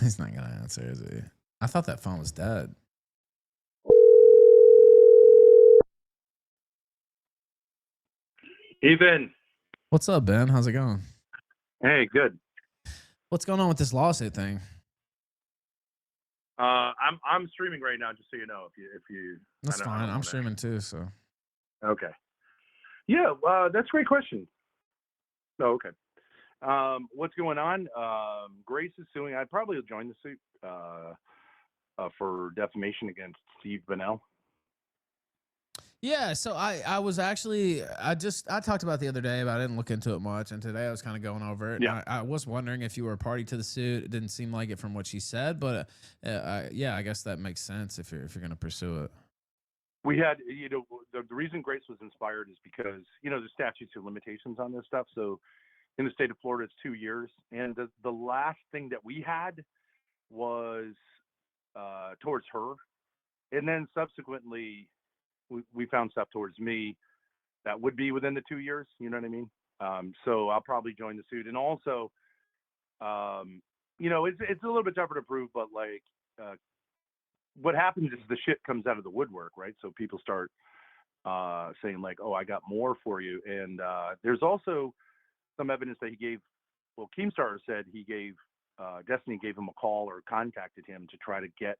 He's not gonna answer, is he? I thought that phone was dead. Ethan, What's up, Ben? How's it going? hey, good. What's going on with this lawsuit thing? I'm streaming right now, just so you know. If you, That's I fine. don't I'm want streaming too, so. to. Okay. Yeah, that's a great question. Oh, okay. What's going on? Grace is suing. I'd probably join the suit for defamation against Steve Bennell. Yeah, so I was actually I talked about it the other day, but I didn't look into it much, and today I was kind of going over it. And Yeah, I was wondering if you were a party to the suit. It didn't seem like it from what she said, but yeah, I guess that makes sense if you're going to pursue it. we had the reason Grace was inspired is because the statutes of limitations on this stuff. So in the state of Florida, it's 2 years, and the last thing that we had was towards her, and then subsequently we found stuff towards me that would be within the 2 years. You know what I mean? So I'll probably join the suit, and also, it's a little bit tougher to prove, but like, what happens is the shit comes out of the woodwork, right? So people start saying like, "Oh, I got more for you," and there's also some evidence that he gave. Well, Keemstar said he gave Destiny gave him a call or contacted him to try to get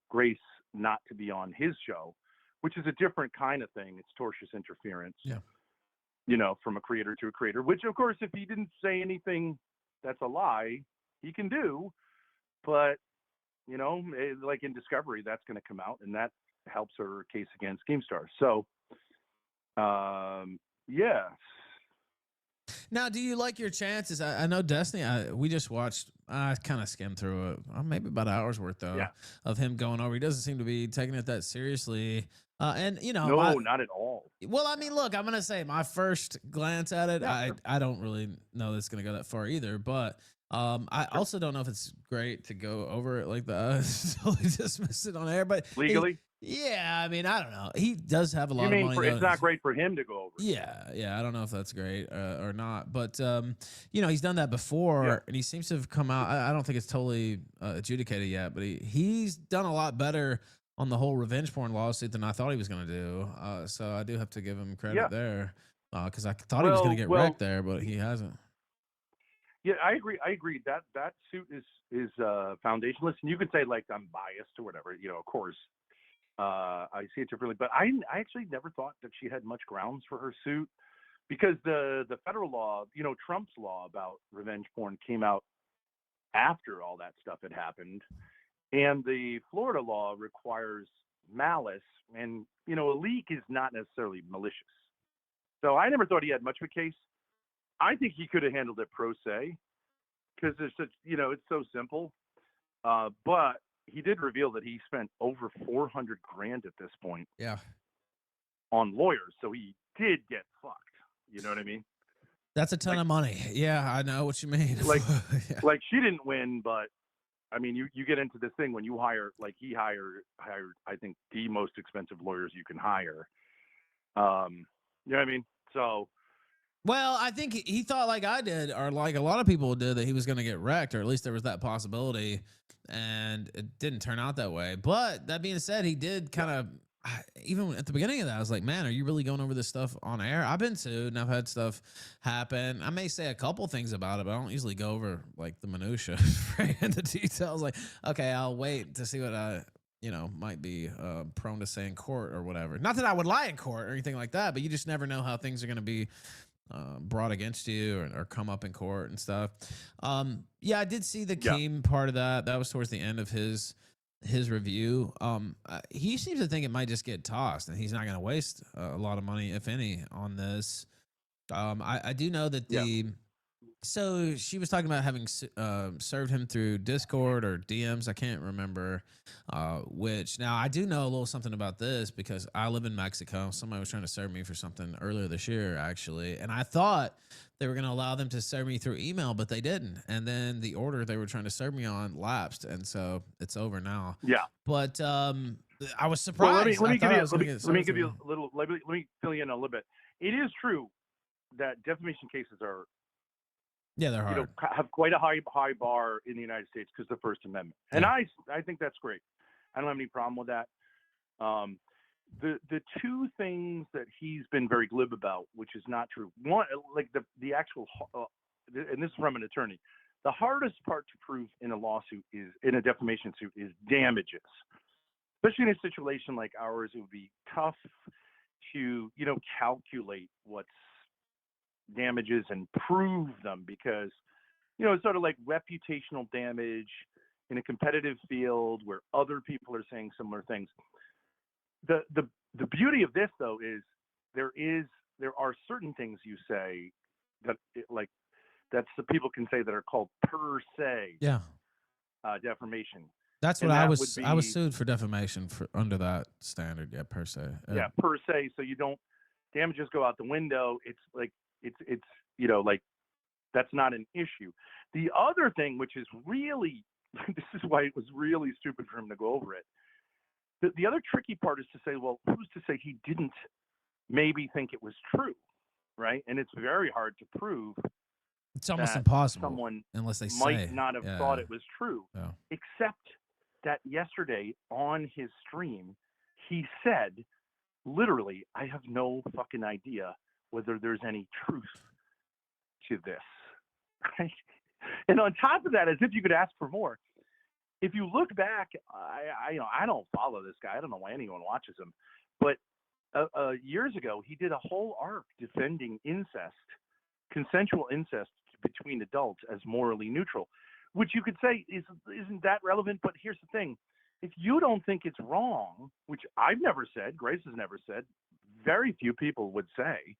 Grace not to be on his show, which is a different kind of thing. It's tortious interference, Yeah. From a creator to a creator, which of course, if he didn't say anything that's a lie, he can do. But, like in Discovery, that's going to come out, and that helps her case against Keemstar. So, yeah. Now, do you like your chances? I know Destiny. We just watched. I kind of skimmed through it, maybe about an hour's worth though, Yeah. of him going over. He doesn't seem to be taking it that seriously. And No, not at all. well, I mean, look, I'm gonna say my first glance at it, Yeah, sure. I don't really know that it's gonna go that far either. But I also don't know if it's great to go over it like that. Totally dismiss it on air, but Legally? yeah, I mean, I don't know. He does have a You lot of mean money. it's not great for him to go over? Yeah. I don't know if that's great or not, but he's done that before, Yeah. and he seems to have come out. I don't think it's totally adjudicated yet, but he's done a lot better on the whole revenge porn lawsuit than I thought he was going to do. So I do have to give him credit Yeah. there, because I thought he was going to get wrecked there, but he hasn't. Yeah, I agree. That suit is foundationless, and you could say like I'm biased or whatever. Of course, I see it differently, but I actually never thought that she had much grounds for her suit, because the federal law, Trump's law about revenge porn came out after all that stuff had happened, and the Florida law requires malice, and a leak is not necessarily malicious. So I never thought he had much of a case. I think he could have handled it pro se, because it's such, it's so simple. But he did reveal that he spent over 400 grand at this point Yeah. on lawyers. So he did get fucked. You know what I mean? That's a ton of money. Yeah, I know what you mean. Like, Yeah. like she didn't win, but I mean, you get into this thing when you hire, like he hired, I think the most expensive lawyers you can hire. You know what I mean? So, Well, I think he thought like I did, or like a lot of people did, that he was going to get wrecked, or at least there was that possibility, and it didn't turn out that way. But that being said, he did kind of, even at the beginning of that, I was like, man, are you really going over this stuff on air? I've been sued, and I've had stuff happen. I may say a couple things about it, but I don't usually go over like the minutia right, and the details. Like, okay, I'll wait to see what I might be prone to say in court or whatever. Not that I would lie in court or anything like that, but you just never know how things are going to be brought against you or come up in court and stuff. Yeah, I did see the yeah. Keem part of that. That was towards the end of his review. He seems to think it might just get tossed, and he's not going to waste a lot of money, if any, on this. I do know that so she was talking about having served him through Discord or DMs. I can't remember which. Now, I do know a little something about this because I live in Mexico. Somebody was trying to serve me for something earlier this year, actually. And I thought they were going to allow them to serve me through email, but they didn't. And then the order they were trying to serve me on lapsed. And so it's over now. Yeah. But I was Well, surprised. let me give you a little. Let me fill you in a little bit. It is true that defamation cases are Yeah, they're You know, hard. have quite a high bar in the United States because of the First Amendment, and Yeah. I think that's great. I don't have any problem with that. Um, the two things that he's been very glib about, which is not true. One, like the actual, and this is from an attorney. The hardest part to prove in a lawsuit is in a defamation suit is damages, especially in a situation like ours. It would be tough to calculate what's damages and prove them because it's sort of like reputational damage in a competitive field where other people are saying similar things. The beauty of this though is there are certain things you say that like that's the people can say that are called per se Yeah. defamation, That's what and that would I was be sued for defamation for under that standard, yeah, per se. per se. So you don't damages go out the window. It's like it's like that's not an issue. The other thing, which is really this is why it was really stupid for him to go over it. The other tricky part is to say, well, who's to say he didn't maybe think it was true, right? And it's very hard to prove It's almost that impossible someone unless they might say. not have Yeah. thought it was true, Yeah. except that yesterday on his stream, he said, literally, I have no fucking idea whether there's any truth to this. Right? And on top of that, as if you could ask for more, if you look back, I don't follow this guy. I don't know why anyone watches him, but years ago he did a whole arc defending incest, consensual incest between adults as morally neutral, which you could say isn't that relevant. But here's the thing: if you don't think it's wrong, which I've never said, Grace has never said, very few people would say,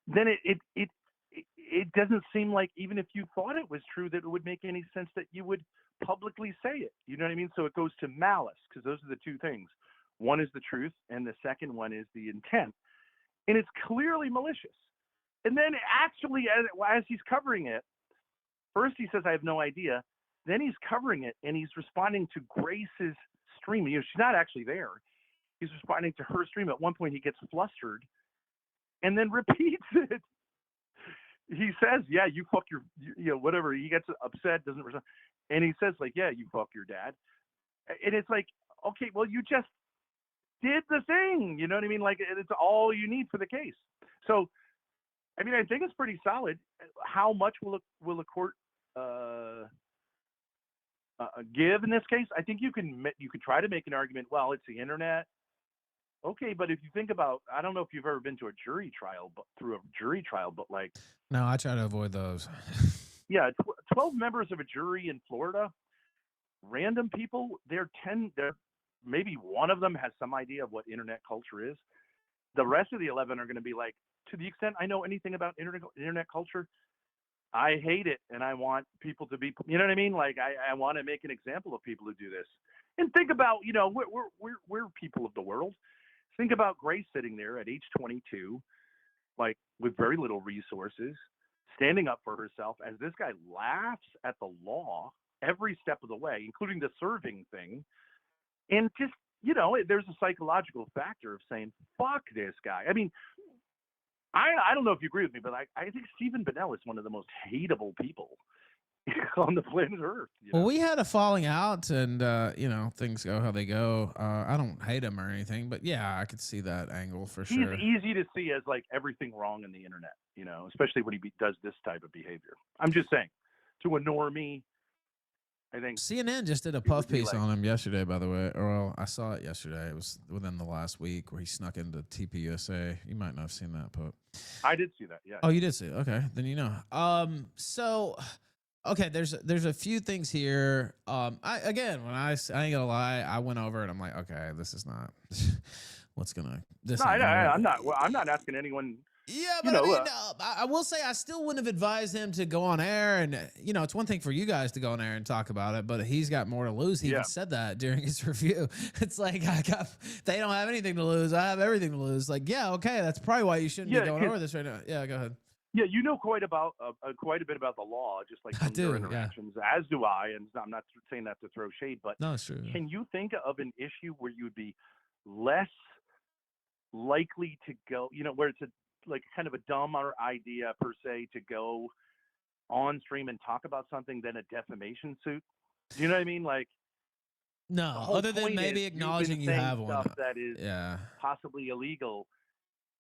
then it doesn't seem like even if you thought it was true that it would make any sense that you would publicly say it. You know what I mean? So it goes to malice because those are the two things. One is the truth, and the second one is the intent, and it's clearly malicious. And then actually, as he's covering it, first he says, "I have no idea." Then he's covering it, and he's responding to Grace's stream. She's not actually there. He's responding to her stream. At one point, he gets flustered, and then repeats it. He says, "Yeah, you fuck your, whatever." He gets upset, doesn't respond, and he says, like, "Yeah, you fuck your dad," and it's like, okay, well, you just did the thing. You know what I mean? Like, it's all you need for the case. So, I mean, I think it's pretty solid. How much will a court give in this case? I think you could try to make an argument. Well, it's the internet. Okay, but if you think about, I don't know if you've ever been to a jury trial, but like, No, I try to avoid those. yeah, 12 members of a jury in Florida, random people, they're maybe one of them has some idea of what internet culture is. The rest of the 11 are going to be like, to the extent I know anything about internet culture, I hate it, and I want people to be, you know what I mean? Like, I want to make an example of people who do this. And think about, we're people of the world. Think about Grace sitting there at age 22, like with very little resources, standing up for herself as this guy laughs at the law every step of the way, including the serving thing. And just, there's a psychological factor of saying, fuck this guy. I mean, I don't know if you agree with me, but I think Stephen Bennell is one of the most hateable people on the planet Earth. Well, we had a falling out, and things go how they go. I don't hate him or anything, but yeah, I could see that angle for sure. He's easy to see as like everything wrong in the internet, especially when he does this type of behavior. I'm just saying, to a normie, I think CNN just did a puff piece on him yesterday, by the way. Or well, I saw it yesterday. It was within the last week where he snuck into TPUSA. You might not have seen that, but I did see that. Yeah. Oh, you did see it. Okay, then you know. So okay, there's a few things here. I ain't gonna lie, I went over it. I'm like, okay, this is not what's gonna. This No, ain't gonna I'm not. Well, I'm not asking anyone. Yeah, but I mean, I will say I still wouldn't have advised him to go on air, and it's one thing for you guys to go on air and talk about it, but he's got more to lose. He even said that during his review. It's like they don't have anything to lose. I have everything to lose. Like, yeah, okay, that's probably why you shouldn't be going over this right now. Yeah, go ahead. Yeah, you know quite a bit about the law, just like from your interactions, as do I. And I'm not saying that to throw shade, but no, it's true. Can you think of an issue where you would be less likely to go, where it's like kind of a dumber idea per se to go on stream and talk about something than a defamation suit. Do you know what I mean? Like, the No, whole other than point is maybe you've been acknowledging you saying have one. stuff that is Yeah. possibly illegal.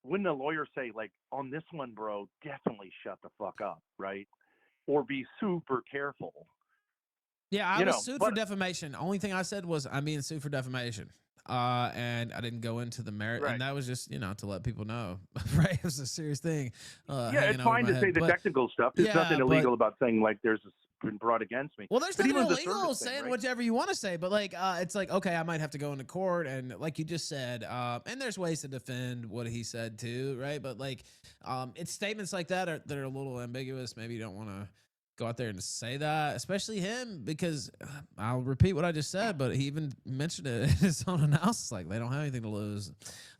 Wouldn't a lawyer say, like, on this one, bro, definitely shut the fuck up, right? Or be super careful, Yeah, I you was know? sued for But defamation. Only thing I said was I'm being sued for defamation. And I didn't go into the merit, and right, that was just to let people know, right? It was a serious thing yeah, it's hanging over fine my to say head. the But technical stuff. There's yeah, nothing but illegal about saying like there's been brought against me. well, there's But nothing even the service illegal thing, saying right? whatever you want to say, but like it's like okay, I might have to go into court, and like you just said, and there's ways to defend what he said too, right? But like, it's statements like that are a little ambiguous. Maybe you don't want to go out there and say that, especially him, because I'll repeat what I just said, but he even mentioned it in his own analysis, like they don't have anything to lose.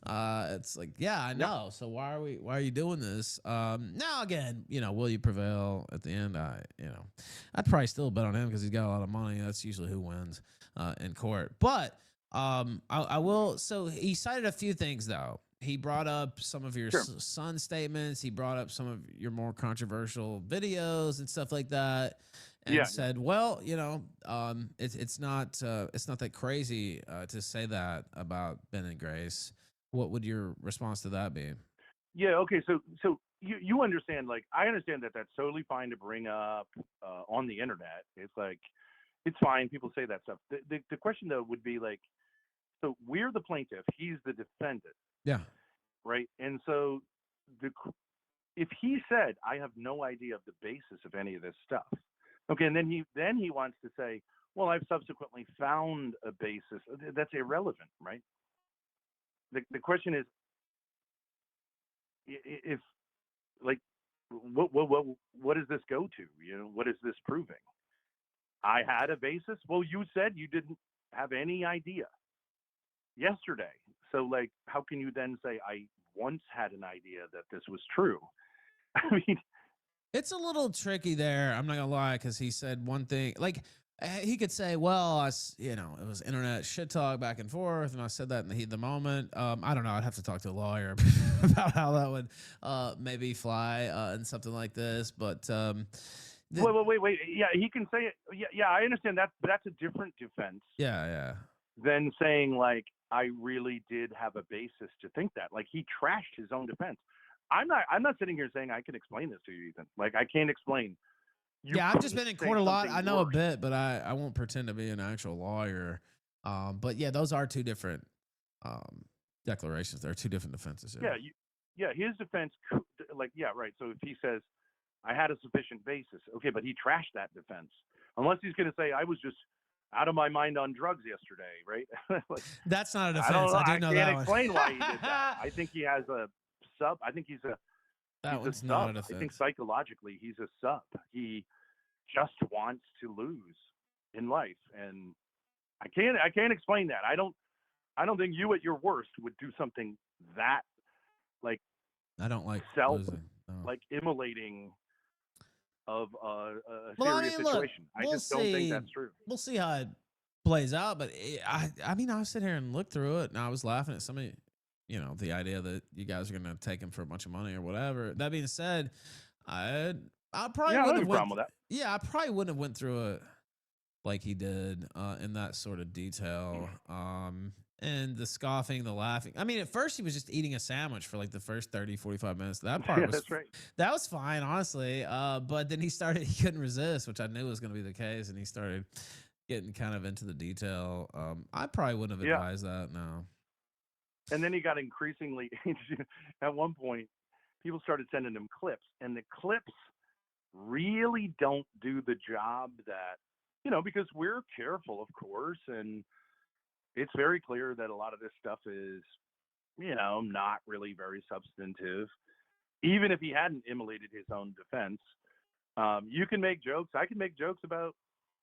It's like, yeah, I Yep. know. So why are you doing this? Now again, will you prevail at the end? I'd probably still bet on him because he's got a lot of money. That's usually who wins in court. But I will. So he cited a few things though. He brought up some of your Sure. son statements. He brought up some of your more controversial videos and stuff like that, and Yeah. said, "Well, it's not that crazy to say that about Ben and Grace." What would your response to that be? Yeah. Okay. So you understand? Like, I understand that that's totally fine to bring up on the internet. It's like it's fine. People say that stuff. The question though would be like, so we're the plaintiff. He's the defendant, Yeah. right? And so the if he said, I have no idea of the basis of any of this stuff, okay, and then he wants to say, well, I've subsequently found a basis. That's irrelevant, right? The question is, if like, what does this go to? What is this proving? I had a basis. Well, you said you didn't have any idea yesterday. So, like, how can you then say I once had an idea that this was true? I mean, It's a little tricky there. I'm not gonna lie, because he said one thing. Like he could say, "Well, it was internet shit talk back and forth, and I said that in the heat of the moment." I don't know. I'd have to talk to a lawyer about how that would maybe fly in something like this. But wait. Yeah, he can say it. Yeah, I understand that, but that's a different defense yeah. than saying like I really did have a basis to think that. Like, he trashed his own defense. I'm not sitting here saying I can explain this to you, Ethan. Like, I can't explain. You Yeah, I've just couldn't been in say court a lot. something I know a worse. bit, but I won't pretend to be an actual lawyer. But yeah, those are two different um, declarations. There are two different defenses. Yeah, his defense, like, yeah, right. So if he says I had a sufficient basis, okay, but he trashed that defense. Unless he's going to say I was just out of my mind on drugs yesterday, right? Like, That's not a I don't defense. know. I do I know can't that one. explain why he did that. I think he has a sub. I think he's a That one's not a sub. I think defense. psychologically he's a sub. He just wants to lose in life, and I can't explain that. I don't think you at your worst would do something that, like, I don't like self, losing. No. like, immolating of a Well, I serious mean, look, situation. I we'll just don't think see. that's true. We'll see how it plays out. But I mean, I sit here and look through it, and I was laughing at somebody, the idea that you guys are going to take him for a bunch of money or whatever. That being said, I probably Yeah, I don't wouldn't have have a problem with that. Yeah, I probably wouldn't have went through it like he did in that sort of detail. And the scoffing, the laughing. I mean, at first he was just eating a sandwich for like the first 30, 45 minutes. That part Yeah, was that's right. that was fine, honestly. But then he couldn't resist, which I knew was going to be the case, and he started getting kind of into the detail. I probably wouldn't have Yeah, advised that. No. and then he got increasingly. At one point, people started sending him clips, and the clips really don't do the job that, because we're careful, of course, and it's very clear that a lot of this stuff is, not really very substantive. Even if he hadn't immolated his own defense, you can make jokes. I can make jokes about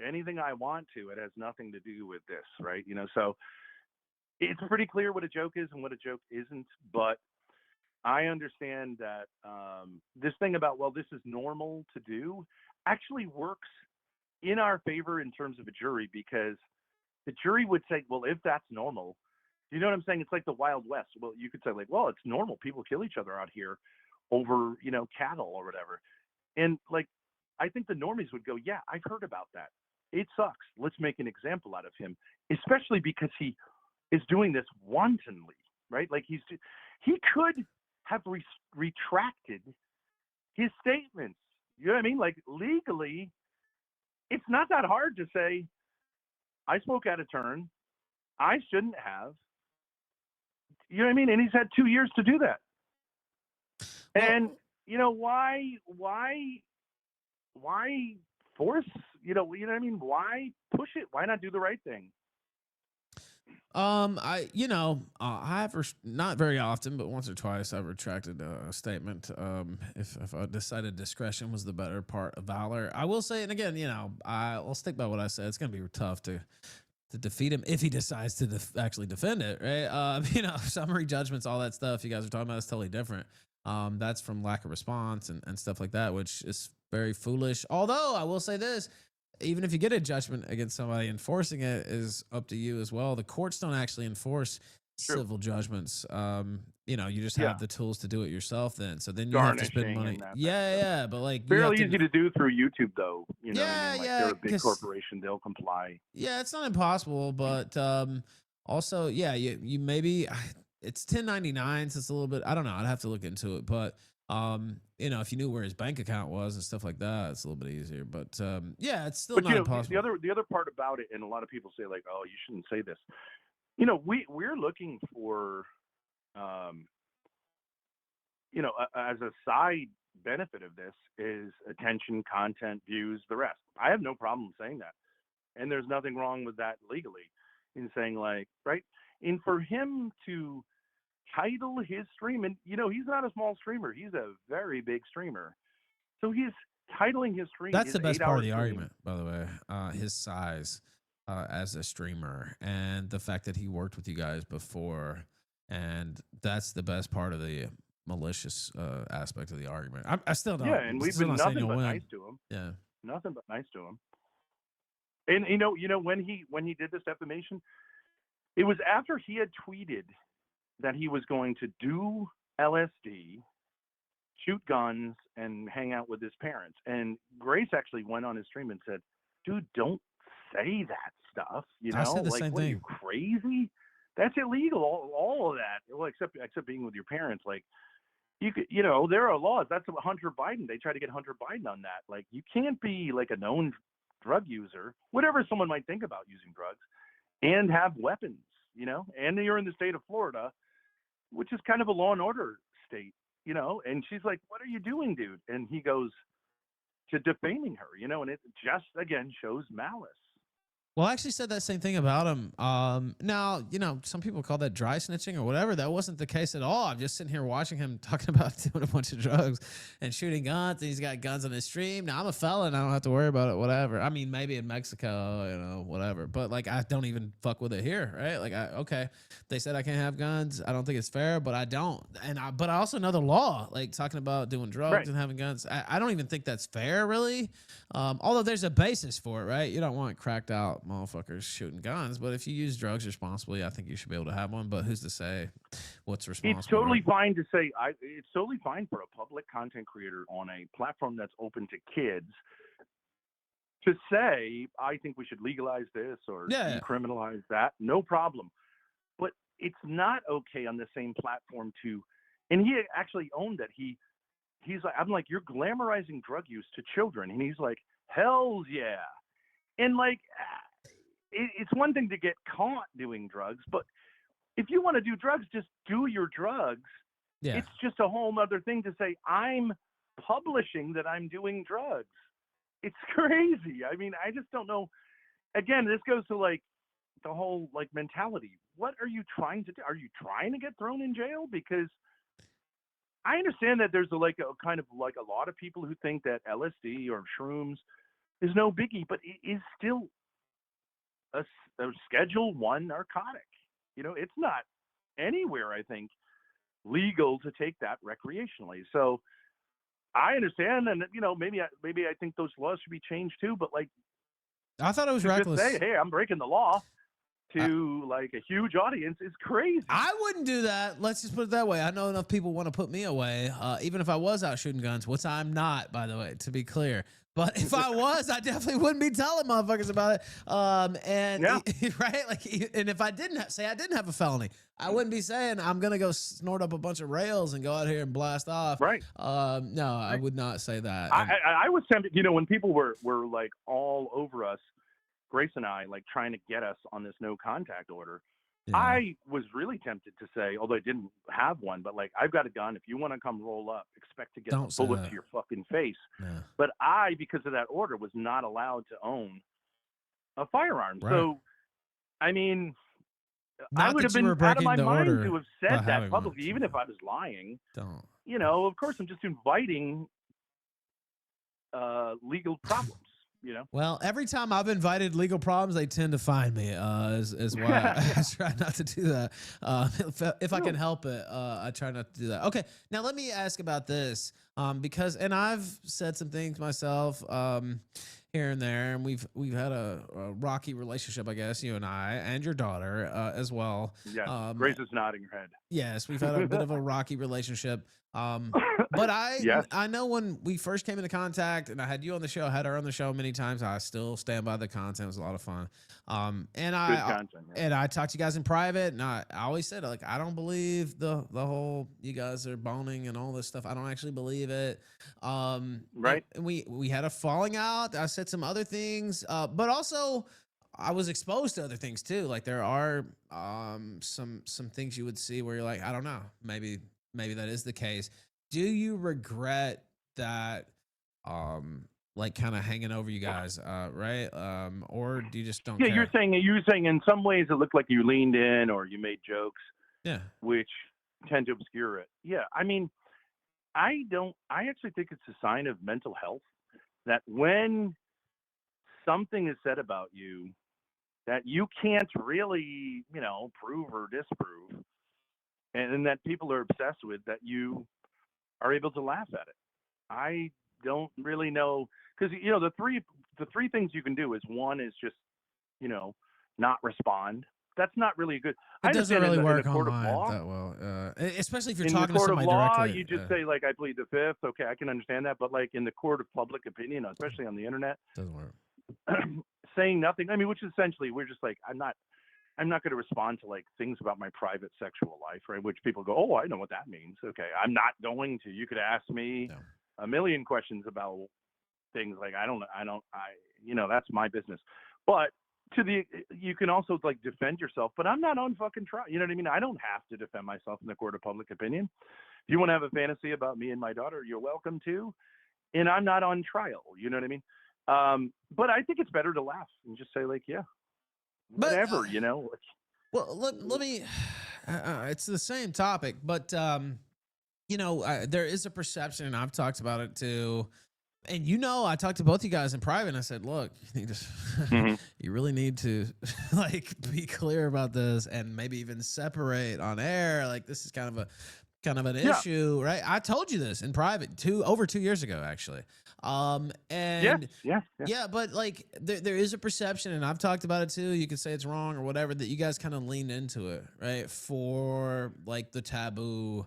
anything I want to. It has nothing to do with this, right? So it's pretty clear what a joke is and what a joke isn't. But I understand that this thing about, well, this is normal to do, actually works in our favor in terms of a jury, because the jury would say, well, if that's normal, you know what I'm saying? It's like the Wild West. Well, you could say, like, well, it's normal. People kill each other out here over, cattle or whatever. And, like, I think the normies would go, yeah, I've heard about that. It sucks. Let's make an example out of him, especially because he is doing this wantonly, right? Like he could have retracted his statements. You know what I mean? Like legally, it's not that hard to say, I spoke out of turn. I shouldn't have. You know what I mean? And he's had 2 years to do that. And Well, why force? You know what I mean? Why push it? Why not do the right thing? I have not very often, but once or twice I've retracted a statement. If I decided discretion was the better part of valor, I will say, and again, I'll stick by what I said. It's gonna be tough to defeat him if he decides to actually defend it, right? Summary judgments, all that stuff you guys are talking about is totally different. That's from lack of response and stuff like that, which is very foolish. Although I will say this, even if you get a judgment against somebody, enforcing it is up to you as well. The courts don't actually enforce True. civil judgments. You just Yeah. have the tools to do it yourself then. So then you have to spend Garnishing money. and that Yeah, but like Fairly easy to do through YouTube, though. You know what I mean? Like they're a big 'cause- corporation; they'll comply. yeah, it's not impossible, but also, yeah, you maybe it's 1099, so it's a little bit. I don't know. I'd have to look into it, but if you knew where his bank account was and stuff like that, it's a little bit easier. But yeah, it's still But not impossible. the other part about it, and a lot of people say like, "Oh, you shouldn't say this." We're looking for, as a side benefit of this is attention, content, views, the rest. I have no problem saying that, and there's nothing wrong with that legally in saying like, right? And for him to title his stream, and he's not a small streamer; he's a very big streamer. So he's titling his stream. That's his the best part of the stream. argument, by the way. His size as a streamer and the fact that he worked with you guys before, and that's the best part of the malicious aspect of the argument. I still don't. Yeah, and we've been nothing but nice to him. Yeah, nothing but nice to him. And when he did this defamation, it was after he had tweeted that he was going to do LSD, shoot guns, and hang out with his parents. And Grace actually went on his stream and said, "Dude, don't say that stuff. I said the like, same what, are thing. you crazy? That's illegal. All of that. Well, except being with your parents. Like, you could, there are laws. That's what Hunter Biden. They try to get Hunter Biden on that. Like, you can't be like a known drug user, whatever someone might think about using drugs, and have weapons. And you're in the state of Florida, which is kind of a law and order state. And she's like, "What are you doing, dude?" And he goes to defaming her, and it just again shows malice. Well, I actually said that same thing about him. Now, some people call that dry snitching or whatever. That wasn't the case at all. I'm just sitting here watching him talking about doing a bunch of drugs and shooting guns, and he's got guns on his stream. Now, I'm a felon. I don't have to worry about it, whatever. I mean, maybe in Mexico, whatever. But, like, I don't even fuck with it here, right? Like, okay, they said I can't have guns. I don't think it's fair, but I don't. But I also know the law, like talking about doing drugs and having guns. I don't even think that's fair, really. Although there's a basis for it, right? You don't want cracked out motherfuckers shooting guns, but if you use drugs responsibly, I think you should be able to have one. But who's to say what's responsible? It's totally fine to say. It's totally fine for a public content creator on a platform that's open to kids to say, "I think we should legalize this or decriminalize that." No problem. But it's not okay on the same platform to. And he actually owned that. He's like, I'm like, "You're glamorizing drug use to children," and he's like, "Hell's yeah." And like, it's one thing to get caught doing drugs, but if you want to do drugs, just do your drugs. Yeah. It's just a whole other thing to say, "I'm publishing that I'm doing drugs." It's crazy. I mean, I just don't know. Again, this goes to like the whole like mentality. What are you trying to do? Are you trying to get thrown in jail? Because I understand that there's a kind of like a lot of people who think that LSD or shrooms is no biggie, but it is still a Schedule I narcotic. It's not anywhere, I think, legal to take that recreationally. So I understand, and maybe I think those laws should be changed too. But like, I thought it was reckless. Just say, "Hey, I'm breaking the law," to like a huge audience is crazy. I wouldn't do that. Let's just put it that way. I know enough people want to put me away, even if I was out shooting guns, which I'm not, by the way, to be clear. But if I was, I definitely wouldn't be telling motherfuckers about it. Yeah. Right, like, and if I didn't I didn't have a felony, I wouldn't be saying I'm gonna go snort up a bunch of rails and go out here and blast off. Right. No, I Right. would not say that. I, And I was tempted, when people were like all over us, Grace and I, like trying to get us on this no contact order. yeah, I was really tempted to say, although I didn't have one, but like, I've got a gun. If you want to come roll up, expect to get Don't a say bullet that. to your fucking face. Yeah. But I, because of that order, was not allowed to own a firearm. Right. So, I mean, I Not would that have you been were out of breaking my the mind order to have by said that having one. publicly, even if I was lying. Don't. Of course, I'm just inviting legal problems. Well, every time I've invited legal problems, they tend to find me. Is why I try not to do that. If I can help it, I try not to do that. Okay, now let me ask about this. Because I've said some things myself. Here and there, and we've had a rocky relationship, I guess, you and I, and your daughter as well. Yes, Grace is nodding her head. Yes, we've had a bit of a rocky relationship. But Yes. I know when we first came into contact, and I had you on the show, I had her on the show many times. I still stand by the content; it was a lot of fun. And Good content. Yeah. and I talked to you guys in private, and I always said, like, I don't believe the whole you guys are boning and all this stuff. I don't actually believe it. Right. And we had a falling out. I said some other things, but also I was exposed to other things too. Like there are some things you would see where you're like, I don't know, maybe that is the case. Do you regret that? Like kind of hanging over you guys, right? Or do you just don't Yeah, care? you're saying in some ways it looked like you leaned in or you made jokes, Yeah. which tend to obscure it. Yeah, I mean, I actually think it's a sign of mental health that when something is said about you that you can't really, prove or disprove, and that people are obsessed with, that you are able to laugh at it. I don't really know, because the three things you can do is, one is just, not respond. That's not really good. It doesn't really in work the court of online law, that well, especially if you're in the talking to court of somebody law, directly. you just say like, I plead the fifth. Okay, I can understand that, but like in the court of public opinion, especially on the internet, doesn't work. saying nothing. I mean, which essentially we're just like, I'm not going to respond to like things about my private sexual life, right? Which people go, oh, I know what that means. Okay, I'm not going to. You could ask me a million questions about things like that's my business. But you can also like defend yourself. But I'm not on fucking trial. You know what I mean? I don't have to defend myself in the court of public opinion. If you want to have a fantasy about me and my daughter, you're welcome to. And I'm not on trial. You know what I mean? But I think it's better to laugh and just say like, yeah, whatever, Well, let me. It's the same topic, but there is a perception, and I've talked about it too. And I talked to both you guys in private, and I said, "Look, you need to, you really need to like be clear about this, and maybe even separate on air. Like this is kind of an issue, right?" I told you this in private over 2 years ago, actually. And yeah, but like there is a perception, and I've talked about it too. You could say it's wrong or whatever, that you guys kind of leaned into it, right? For like the taboo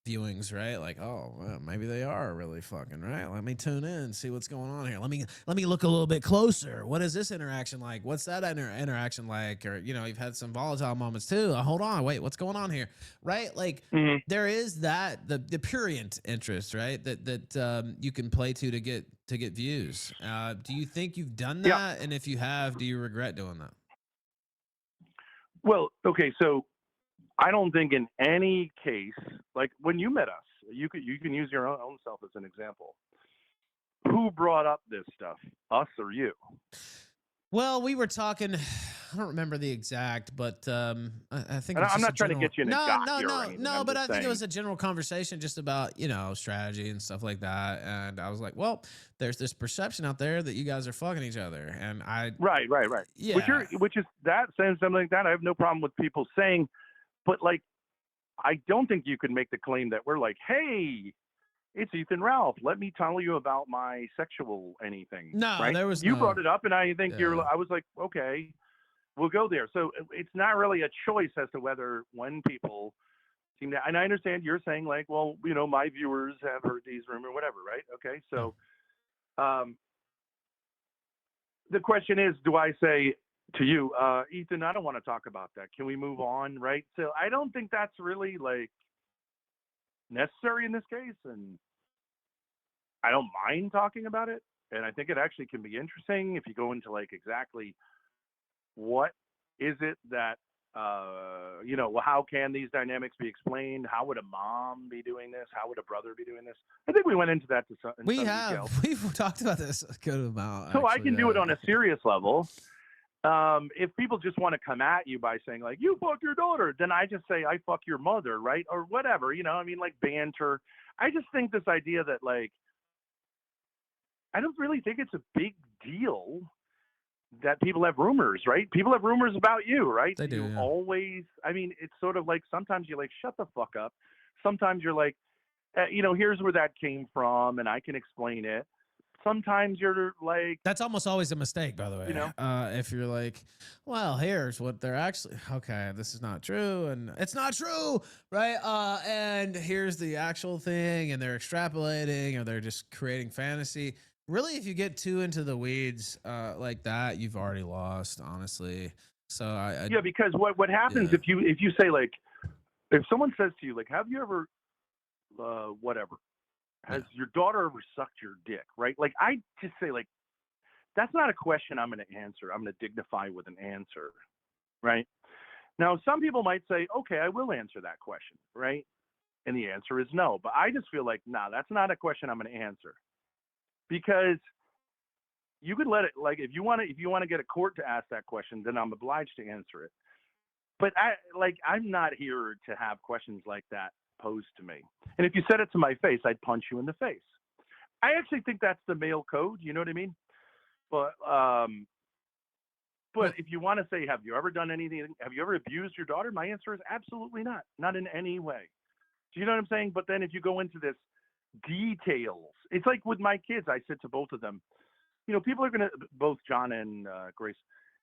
viewings, right? Like, oh, well, maybe they are really fucking, right? Let me tune in, see what's going on here. Let me look a little bit closer. What is this interaction like? What's that interaction like? Or you've had some volatile moments too. Hold on, wait, what's going on here, right? Like there is that the prurient interest, right? That you can play to get views. Do you think you've done that? Yeah. And if you have, do you regret doing that? Well, okay, so I don't think in any case, like when you met us, you can use your own self as an example. Who brought up this stuff, us or you? Well, we were talking. I don't remember the exact, but I think I'm not trying to get you in a gotcha or anything. No. But I think it was a general conversation just about strategy and stuff like that. And I was like, well, there's this perception out there that you guys are fucking each other, and right. Yeah. Which is that, saying something like that. I have no problem with people saying. But like, I don't think you can make the claim that we're like, hey, it's Ethan Ralph, let me tell you about my sexual anything. No, right? there was you brought it up, and I think I was like, okay, we'll go there. So it's not really a choice as to when people seem to, and I understand you're saying like, well, my viewers have heard these rumors or whatever, right? Okay, so the question is, do I say to you, Ethan, I don't want to talk about that. Can we move on? Right. So I don't think that's really like necessary in this case. And I don't mind talking about it. And I think it actually can be interesting if you go into like exactly what is it that, how can these dynamics be explained? How would a mom be doing this? How would a brother be doing this? I think we went into that in some detail. We've talked about this a good amount. So I can do it on a serious level. If people just want to come at you by saying like, you fuck your daughter, then I just say, I fuck your mother, right? Or whatever, like banter. I just think this idea that like, I don't really think it's a big deal that people have rumors, right? People have rumors about you, right? They do. Yeah. Always, it's sort of like sometimes you're like, shut the fuck up. Sometimes you're like, here's where that came from and I can explain it. Sometimes you're like, that's almost always a mistake, by the way. If you're like, well, here's what they're actually, okay, this is not true and it's not true, right? And here's the actual thing, and they're extrapolating or they're just creating fantasy. Really, if you get too into the weeds like that, you've already lost, honestly. So yeah, because what happens if you say like, if someone says to you like, have you ever whatever, has your daughter ever sucked your dick, right? Like I just say like, that's not a question I'm going to answer. I'm going to dignify with an answer, right? Now, some people might say, okay, I will answer that question, right? And the answer is no. But I just feel like, nah, that's not a question I'm going to answer. Because you could let it, like, if you want to get a court to ask that question, then I'm obliged to answer it. But I'm not here to have questions like that posed to me. And if you said it to my face, I'd punch you in the face. I actually think that's the male code. You know what I mean? But if you want to say, have you ever done anything? Have you ever abused your daughter? My answer is absolutely not. Not in any way. Do you know what I'm saying? But then if you go into this details, it's like with my kids, I said to both of them, people are going to, both John and Grace,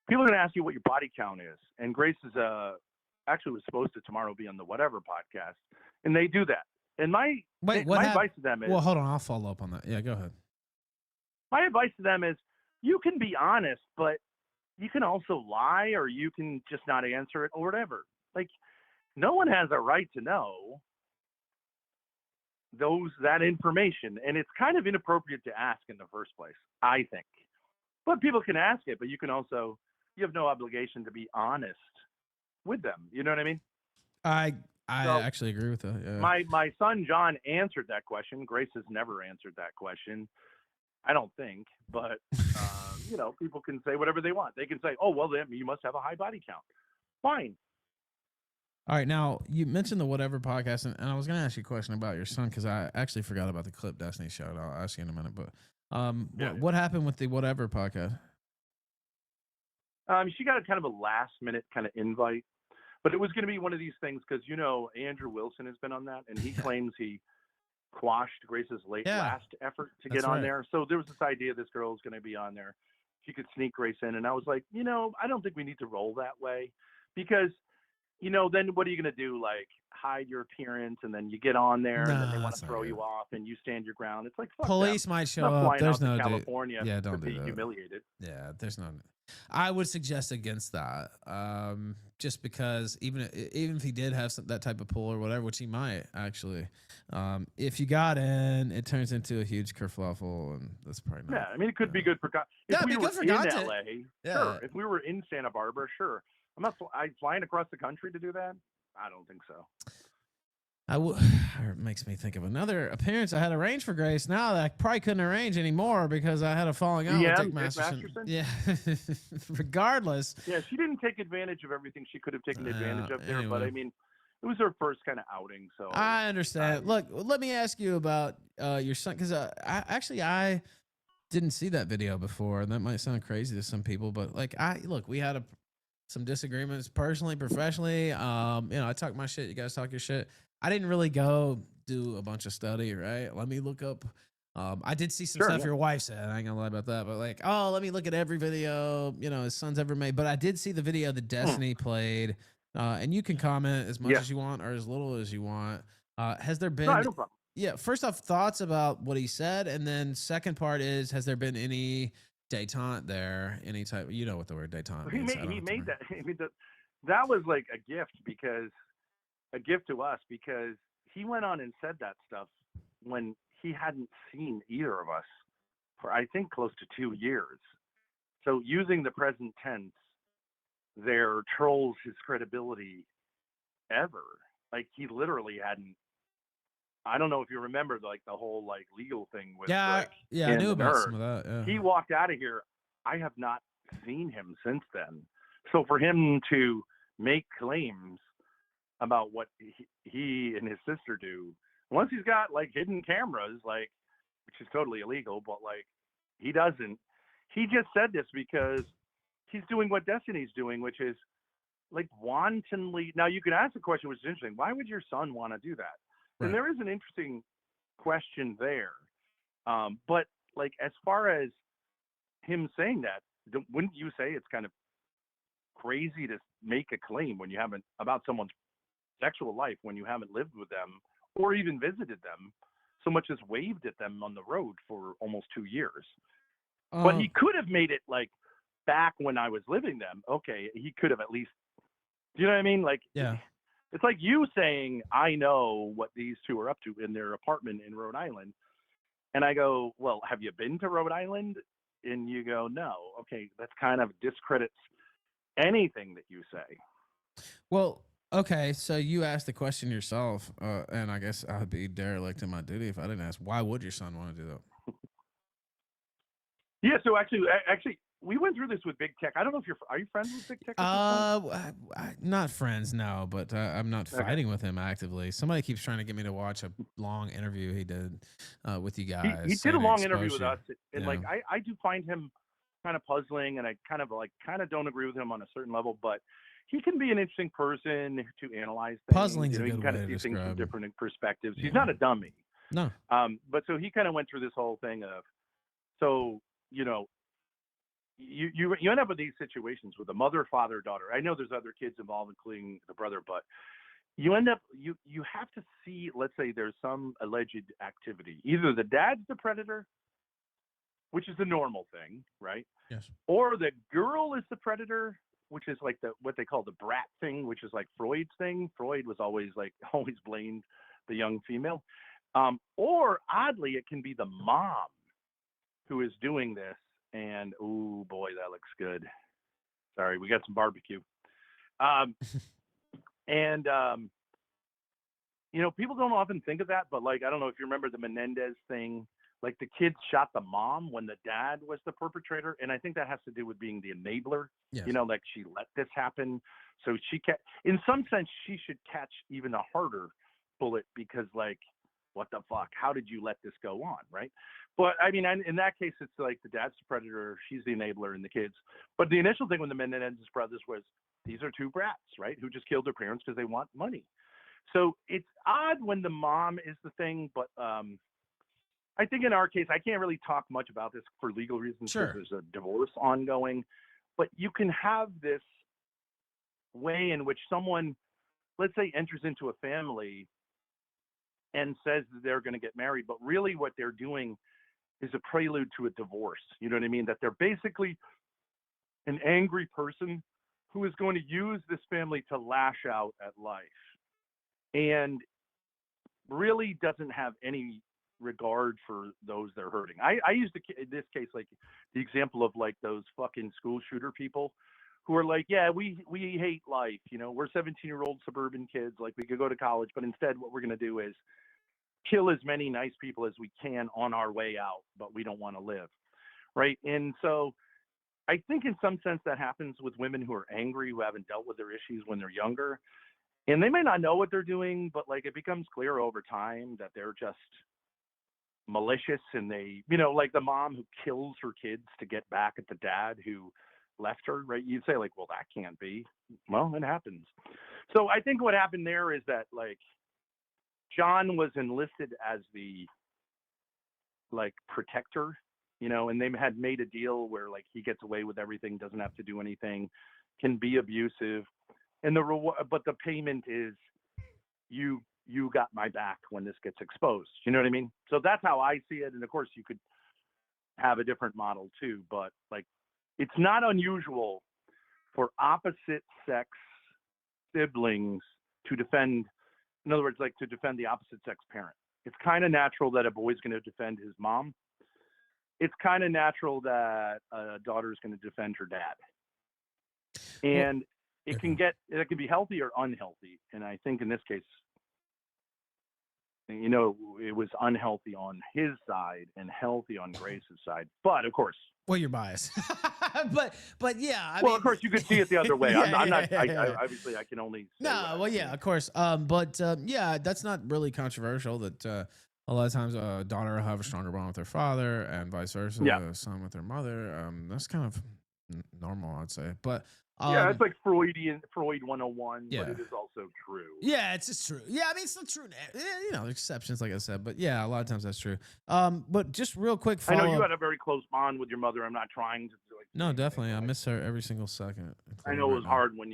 people are going to ask you what your body count is. And Grace is actually was supposed to tomorrow be on the Whatever podcast. And they do that. And my advice to them is... Well, hold on. I'll follow up on that. Yeah, go ahead. My advice to them is you can be honest, but you can also lie, or you can just not answer it or whatever. Like, no one has a right to know that information. And it's kind of inappropriate to ask in the first place, I think. But people can ask it, but you have no obligation to be honest with them. You know what I mean? I actually agree with that. Yeah. My son John answered that question. Grace has never answered that question, I don't think. But people can say whatever they want. They can say, "Oh, well, then you must have a high body count." Fine. All right. Now you mentioned the Whatever podcast, and I was going to ask you a question about your son because I actually forgot about the clip Destiny showed. I'll ask you in a minute. But what happened with the Whatever podcast? She got a kind of a last minute kind of invite. But it was going to be one of these things because, Andrew Wilson has been on that, and he claims he quashed Grace's last effort to get on there. So there was this idea this girl is going to be on there. She could sneak Grace in. And I was like, I don't think we need to roll that way because, then what are you going to do? Like hide your appearance, and then you get on there and then they want to throw you off and you stand your ground. It's like, fuck police them. might show up. There's no California don't to be that. Humiliated. Yeah, there's no. I would suggest against that, just because even if he did have that type of pull or whatever, which he might actually, if you got in, it turns into a huge kerfluffle, and that's probably not. Yeah, it could be good for. If we were in LA, sure. If we were in Santa Barbara, sure. I'm not flying across the country to do that. I don't think so. It makes me think of another appearance I had arranged for Grace. Now that I probably couldn't arrange anymore because I had a falling out with Dick Masterson. Yeah. Regardless. Yeah, she didn't take advantage of everything she could have taken advantage of there, but it was her first kind of outing. So I understand. Look, let me ask you about your son, because I didn't see that video before, and that might sound crazy to some people, but we had some disagreements personally, professionally. I talk my shit. You guys talk your shit. I didn't really go do a bunch of study, right? Let me look up. I did see some stuff your wife said. I ain't gonna lie about that, but let me look at every video his son's ever made. But I did see the video that Destiny played, and you can comment as much as you want or as little as you want. Has there been? No problem. Yeah. First off, thoughts about what he said, and then second part is, has there been any detente there, any type, you know what the word detente He means. made I don't he have to made bring. that. I mean, that was like a gift to us because he went on and said that stuff when he hadn't seen either of us for I think close to 2 years. So using the present tense there trolls his credibility ever. Like he literally hadn't. I don't know if you remember like the whole like legal thing with Yeah, like yeah, I him knew and about her. some of that. Yeah. He walked out of here. I have not seen him since then. So for him to make claims about what he and his sister do, once he's got like hidden cameras, like which is totally illegal, but like he doesn't. He just said this because he's doing what Destiny's doing, which is like wantonly. Now you can ask the question, which is interesting. Why would your son want to do that? And Right. there is an interesting question there. But like as far as him saying that, wouldn't you say it's kind of crazy to make a claim when you haven't about someone's sexual life when you haven't lived with them or even visited them, so much as waved at them on the road for almost 2 years? But he Um. could have made it like back when I was living them. Okay, he could have at least. Do you know what I mean? Like Yeah. it's like you saying, I know what these two are up to in their apartment in Rhode Island. And I go, well, have you been to Rhode Island? And you go, no. Okay, that's kind of discredits anything that you say. Well, okay. So you asked the question yourself, and I guess I'd be derelict in my duty if I didn't ask. Why would your son want to do that? Yeah, so actually, we went through this with Big Tech. I don't know if are you friends with Big Tech at this point? Not friends, no, but I'm not Okay. fighting with him actively. Somebody keeps trying to get me to watch a long interview he did with you guys, He did a saying he long interview exposed with you. us, and like Yeah, I do find him kind of puzzling, and I kind of don't agree with him on a certain level, but he can be an interesting person to analyze things. puzzling's You a know, he good can kind way of to see things from describe. different perspectives. He's Yeah, not a dummy. no, But so he kind of went through this whole thing of so you know you end up with these situations with a mother, father, daughter. I know there's other kids involved, including the brother, but you end up you have to see. Let's say there's some alleged activity. Either the dad's the predator, which is the normal thing, right? yes, Or the girl is the predator, which is like the what they call the brat thing, which is like Freud's thing. Freud was always like always blamed the young female. Or oddly, it can be the mom who is doing this. And oh boy, that looks good. Sorry, we got some barbecue. Um, and people don't often think of that, but like I don't know if you remember the Menendez thing. Like the kids shot the mom when the dad was the perpetrator, and I think that has to do with being the enabler. yes, Like she let this happen, so in some sense, she should catch even a harder bullet because like, what the fuck? How did you let this go on, right? But I mean, in that case, it's like the dad's the predator, she's the enabler, and the kids. But the initial thing with the Menendez brothers was these are two brats, right, who just killed their parents because they want money. So it's odd when the mom is the thing, but I think in our case, I can't really talk much about this for legal reasons because sure, there's a divorce ongoing. But you can have this way in which someone, let's say, enters into a family and says that they're going to get married, but really what they're doing is a prelude to a divorce. You know what I mean? That they're basically an angry person who is going to use this family to lash out at life and really doesn't have any regard for those they're hurting. I use this case like the example of like those fucking school shooter people who are like, yeah, we hate life. We're 17-year-old suburban kids. Like we could go to college, but instead what we're going to do is kill as many nice people as we can on our way out, but we don't want to live. Right. And so I think in some sense that happens with women who are angry, who haven't dealt with their issues when they're younger. And they may not know what they're doing, but like it becomes clear over time that they're just malicious and they, like the mom who kills her kids to get back at the dad who left her, right? You'd say like, well, that can't be. Well, it happens. So I think what happened there is that like John was enlisted as the like protector, and they had made a deal where like he gets away with everything, doesn't have to do anything, can be abusive, and the reward, but the payment is you got my back when this gets exposed. You know what I mean? So that's how I see it. And of course, you could have a different model too, but like it's not unusual for opposite sex siblings to defend, in other words, like to defend the opposite sex parent. It's kind of natural that a boy's going to defend his mom. It's kind of natural that a daughter is going to defend her dad. Well, And it can be healthy or unhealthy. And I think in this case, it was unhealthy on his side and healthy on Grace's side. But of course, well, you're biased, but yeah, I well, mean, of course, you could see it the other way. I'm not. yeah. Obviously, I can only say No, well, yeah, of course. But yeah, that's not really controversial. That a lot of times a daughter will have a stronger bond with her father, and vice versa, Yeah. a son with their mother. That's kind of normal, I'd say. But Yeah, it's like Freud 101, yeah. but it is also true. Yeah, it's just true. Yeah, I mean, it's still true. There's exceptions, like I said, but yeah, a lot of times that's true. But just real quick, I know you follow-up. had a very close bond with your mother. I'm not trying to like. No, definitely, I miss her every single second. I including know it right was now. hard when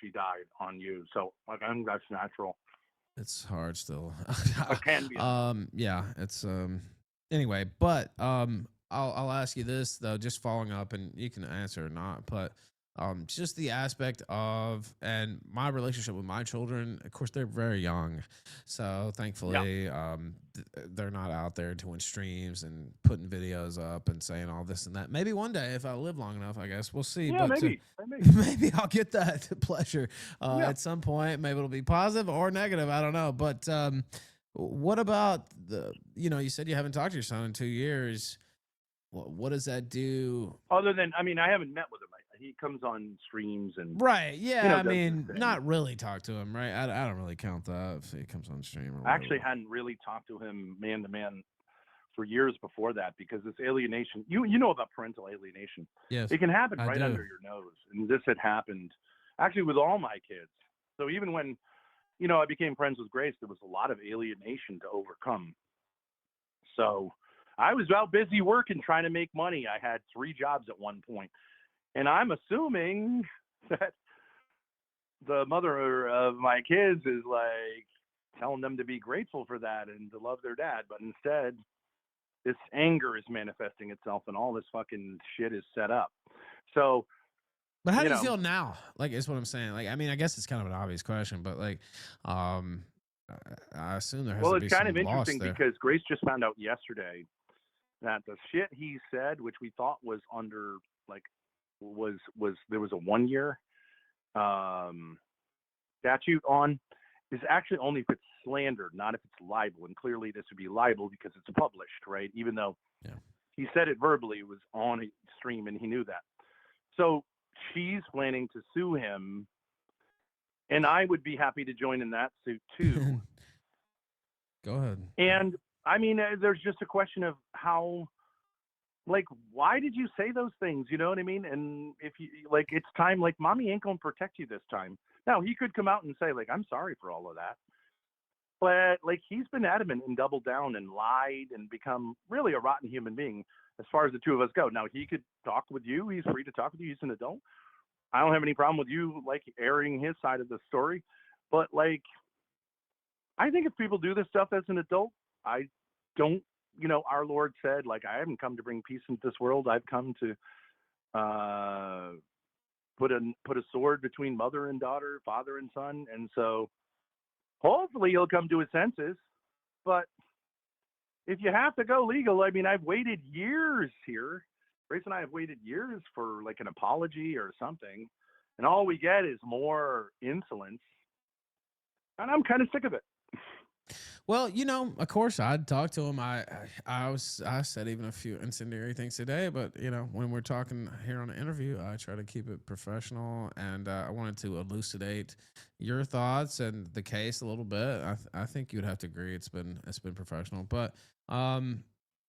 she died on you, so like I think that's natural. It's hard still. It can be. Yeah, it's anyway, but I'll ask you this though, just following up, and you can answer or not, but just the aspect of, and my relationship with my children, of course they're very young, so thankfully they're not out there doing streams and putting videos up and saying all this and that. Maybe one day if I live long enough, I guess we'll see. Yeah, But maybe. maybe I'll get that pleasure at some point. Maybe it'll be positive or negative. I don't know. But what about you said you haven't talked to your son in 2 years. What does that do? Other than, I mean, I haven't met with him. He comes on streams and Right. Yeah. I does his mean, thing. not really talk to him, right? I don't really count that if he comes on stream. Or I actually hadn't really talked to him man to man for years before that, because this alienation, you know about parental alienation. Yes. It can happen I right do. under your nose. And this had happened actually with all my kids. So even when, I became friends with Grace, there was a lot of alienation to overcome. So I was out busy working, trying to make money. I had 3 jobs at one point. And I'm assuming that the mother of my kids is like telling them to be grateful for that and to love their dad. But instead, this anger is manifesting itself and all this fucking shit is set up. So, but how do you feel now? Like, is what I'm saying. Like, I mean, I guess it's kind of an obvious question, but like, I assume there has to be it's kind some of interesting loss there. because Grace just found out yesterday that the shit he said, which we thought was under like, there was a 1 year statute on, is actually only if it's slander, not if it's libel. And clearly this would be libel because it's published, right? Even though he said it verbally, it was on a stream and he knew that. So she's planning to sue him, and I would be happy to join in that suit too. Go ahead. And I mean, there's just a question of how, like, why did you say those things? You know what I mean? And if you, like, it's time, like, mommy ain't going to protect you this time. Now, he could come out and say, like, I'm sorry for all of that. But, like, he's been adamant and doubled down and lied and become really a rotten human being as far as the two of us go. Now, he could talk with you. He's free to talk with you. He's an adult. I don't have any problem with you, like, airing his side of the story. But, like, I think if people do this stuff as an adult, I don't, our Lord said, like, I haven't come to bring peace into this world. I've come to put a sword between mother and daughter, father and son. And so hopefully he'll come to his senses. But if you have to go legal, I mean, I've waited years here. Grace and I have waited years for like an apology or something. And all we get is more insolence. And I'm kind of sick of it. Well, of course, I'd talk to him. I said even a few incendiary things today, but when we're talking here on an interview, I try to keep it professional, and I wanted to elucidate your thoughts and the case a little bit. I think you'd have to agree it's been professional, but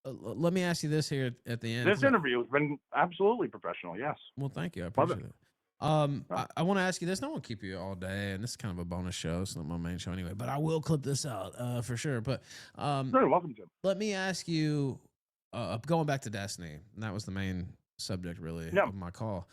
let me ask you this here at the end. This interview has been absolutely professional. Yes. Well, thank you. I appreciate it. I want to ask you this. No one keep you all day, and this is kind of a bonus show. It's not my main show anyway, but I will clip this out for sure. But you're welcome to. Let me ask you, going back to Destiny, and that was the main subject really of my call.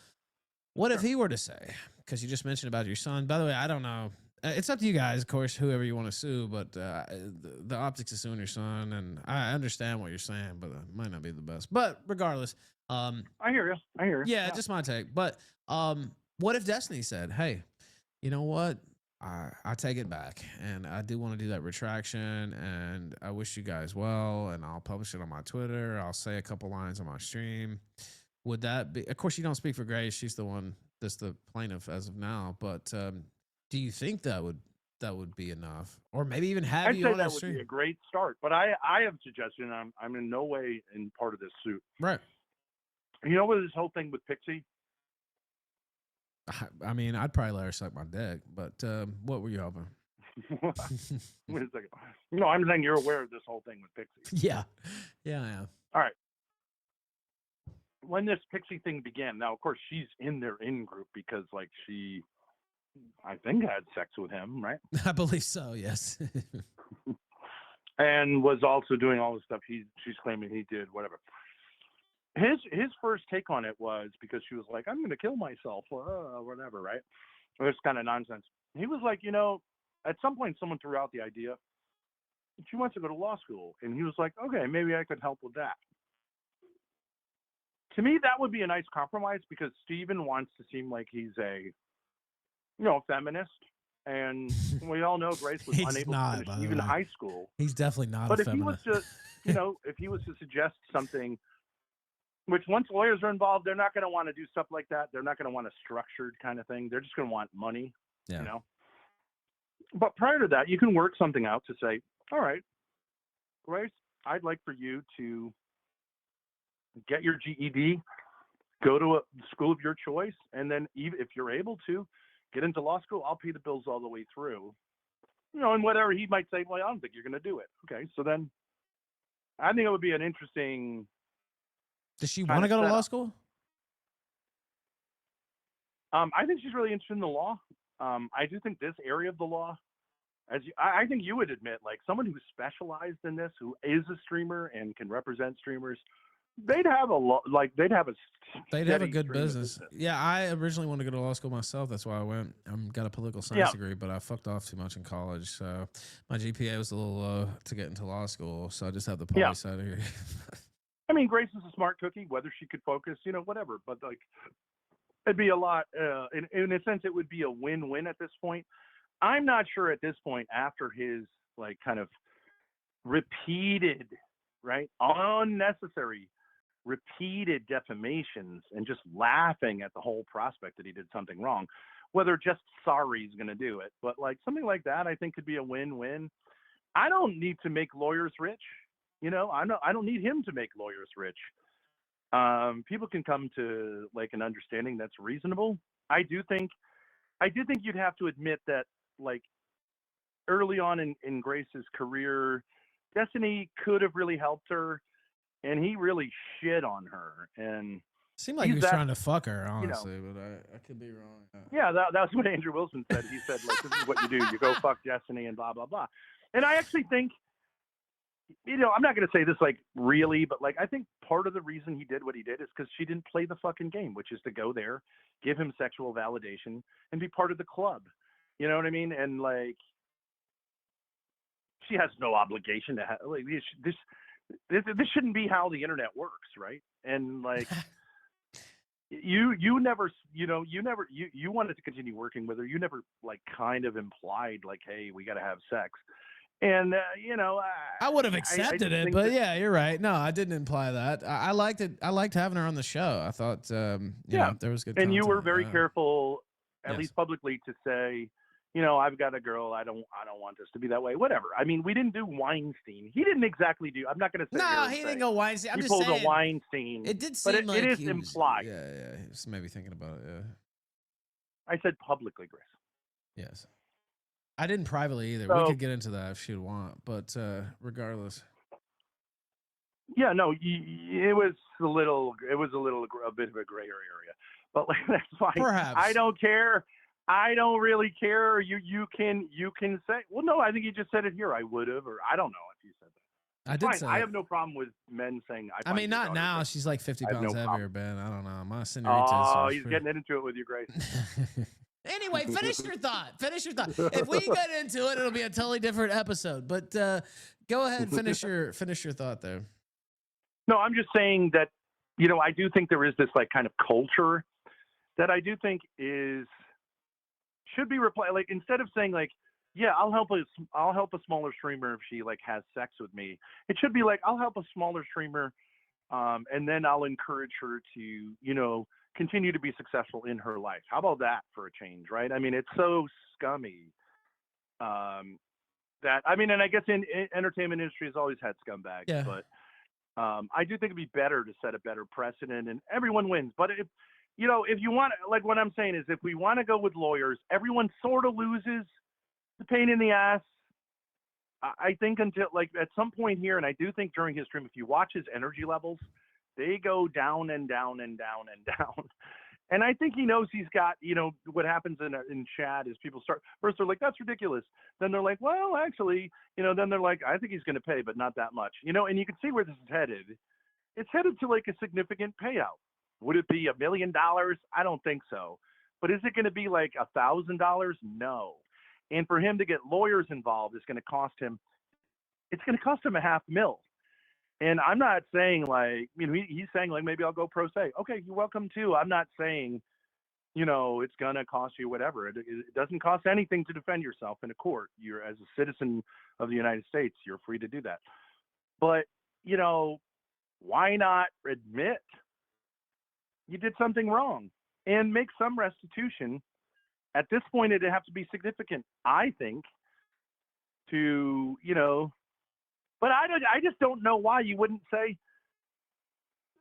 What if he were to say, because you just mentioned about your son, by the way, I don't know It's up to you guys, of course, whoever you want to sue, but the optics of suing your son, and I understand what you're saying, but it might not be the best. But regardless, I hear you. I hear you. yeah, just my take. But what if Destiny said, "Hey, you know what? I take it back, and I do want to do that retraction, and I wish you guys well, and I'll publish it on my Twitter. I'll say a couple lines on my stream." Would that be? Of course, you don't speak for Grace; she's the one that's the plaintiff as of now. But do you think that would be enough, or maybe even have I'd you say on that that would stream? be a great start. But I have a suggestion. I'm in no way in part of this suit. Right. You know what this whole thing with Pixie? I mean, I'd probably let her suck my dick, but what were you hoping? Wait a second. No, I'm saying you're aware of this whole thing with Pixie. Yeah, yeah, I am. All right. When this Pixie thing began, now of course she's in their in group because like she, I think, had sex with him, right? I believe so. Yes. And was also doing all the stuff she's claiming he did, whatever. His first take on it was because she was like, I'm going to kill myself, whatever, right? This kind of nonsense. He was like, at some point someone threw out the idea. She wants to go to law school. And he was like, okay, maybe I could help with that. To me, that would be a nice compromise because Steven wants to seem like he's a, feminist. And we all know Grace was unable to finish even high school. He's definitely not but a if feminist. He was to, if he was to suggest something, which once lawyers are involved, they're not going to want to do stuff like that. They're not going to want a structured kind of thing. They're just going to want money, But prior to that, you can work something out to say, all right, Grace, I'd like for you to get your GED, go to a school of your choice, and then even if you're able to get into law school, I'll pay the bills all the way through. And whatever he might say, well, I don't think you're going to do it. Okay, so then I think it would be an interesting. Does she want to go to law school? I think she's really interested in the law. I do think this area of the law, I think you would admit, like someone who's specialized in this, who is a streamer and can represent streamers, they'd have a good business. Yeah, I originally wanted to go to law school myself. That's why I went. Got a political science degree, but I fucked off too much in college. So my GPA was a little low to get into law school. So I just have the poli side here. I mean, Grace is a smart cookie, whether she could focus, whatever. But like, it'd be a lot, in a sense, it would be a win-win at this point. I'm not sure at this point, after his like kind of repeated, right, unnecessary, repeated defamations and just laughing at the whole prospect that he did something wrong, whether just sorry is going to do it. But like something like that, I think could be a win-win. I don't need to make lawyers rich. I don't need him to make lawyers rich. People can come to like an understanding that's reasonable. I do think you'd have to admit that like early on in Grace's career, Destiny could have really helped her, and he really shit on her. And seemed like he was trying to fuck her, honestly, but I could be wrong. Yeah, that's what Andrew Wilson said. He said, like, this is what you do. You go fuck Destiny and blah, blah, blah. And I actually think, I'm not going to say this like really, but like I think part of the reason he did what he did is because she didn't play the fucking game, which is to go there, give him sexual validation, and be part of the club. You know what I mean? And like, she has no obligation to have like this shouldn't be how the internet works, right? And like, you wanted to continue working with her. You never like kind of implied like, hey, we got to have sex. And I would have accepted it, but yeah, you're right. No, I didn't imply that. I liked it. I liked having her on the show. I thought, there was good. And you were very careful, at least publicly, to say, I've got a girl. I don't want this to be that way. Whatever. I mean, we didn't do Weinstein. He didn't exactly do. I'm not going to say. No, he didn't go Weinstein. I'm he just pulled saying, a Weinstein. It did seem like it is implied. Yeah. He was maybe thinking about it. Yeah. I said publicly, Grace. Yes. I didn't privately either. So, we could get into that if she'd want, but regardless. Yeah, no, it was a bit of a gray area, but like, that's fine. Perhaps. I don't care. I don't really care. You can say, well, no, I think you just said it here. I would have, or I don't know if you said that. I did say I have no problem with men saying. I mean, not now. She's like 50 pounds heavier, Ben. I don't know. My senoritas. Oh, he's getting into it with you, Grace. Anyway, finish your thought. Finish your thought. If we get into it, it'll be a totally different episode. But go ahead and finish your thought there. No, I'm just saying that, I do think there is this like kind of culture that I do think should be replied. Like, instead of saying like, yeah, I'll help a smaller streamer if she like has sex with me. It should be like, I'll help a smaller streamer, and then I'll encourage her to, continue to be successful in her life. How about that for a change, right? I mean, it's so scummy. That and I guess in entertainment industry has always had scumbags, Yeah. but I do think it'd be better to set a better precedent, and everyone wins. But if you want, like, what I'm saying is, if we want to go with lawyers, everyone sort of loses the pain in the ass. I think until like at some point here, and I do think during his stream, if you watch his energy levels, they go down and down and down and down. And I think he knows he's got, what happens in chat is people start, first they're like, that's ridiculous. Then they're like, well, actually, then they're like, I think he's going to pay, but not that much, and you can see where this is headed. It's headed to like a significant payout. Would it be $1 million? I don't think so. But is it going to be like $1,000? No. And for him to get lawyers involved is going to cost him, it's going to cost him $500,000. And I'm not saying like, he's saying like, maybe I'll go pro se. Okay, you're welcome too. I'm not saying, it's going to cost you whatever. It doesn't cost anything to defend yourself in a court. You're, as a citizen of the United States, you're free to do that. But, why not admit you did something wrong and make some restitution? At this point, it'd have to be significant, I think, to, but I just don't know why you wouldn't say,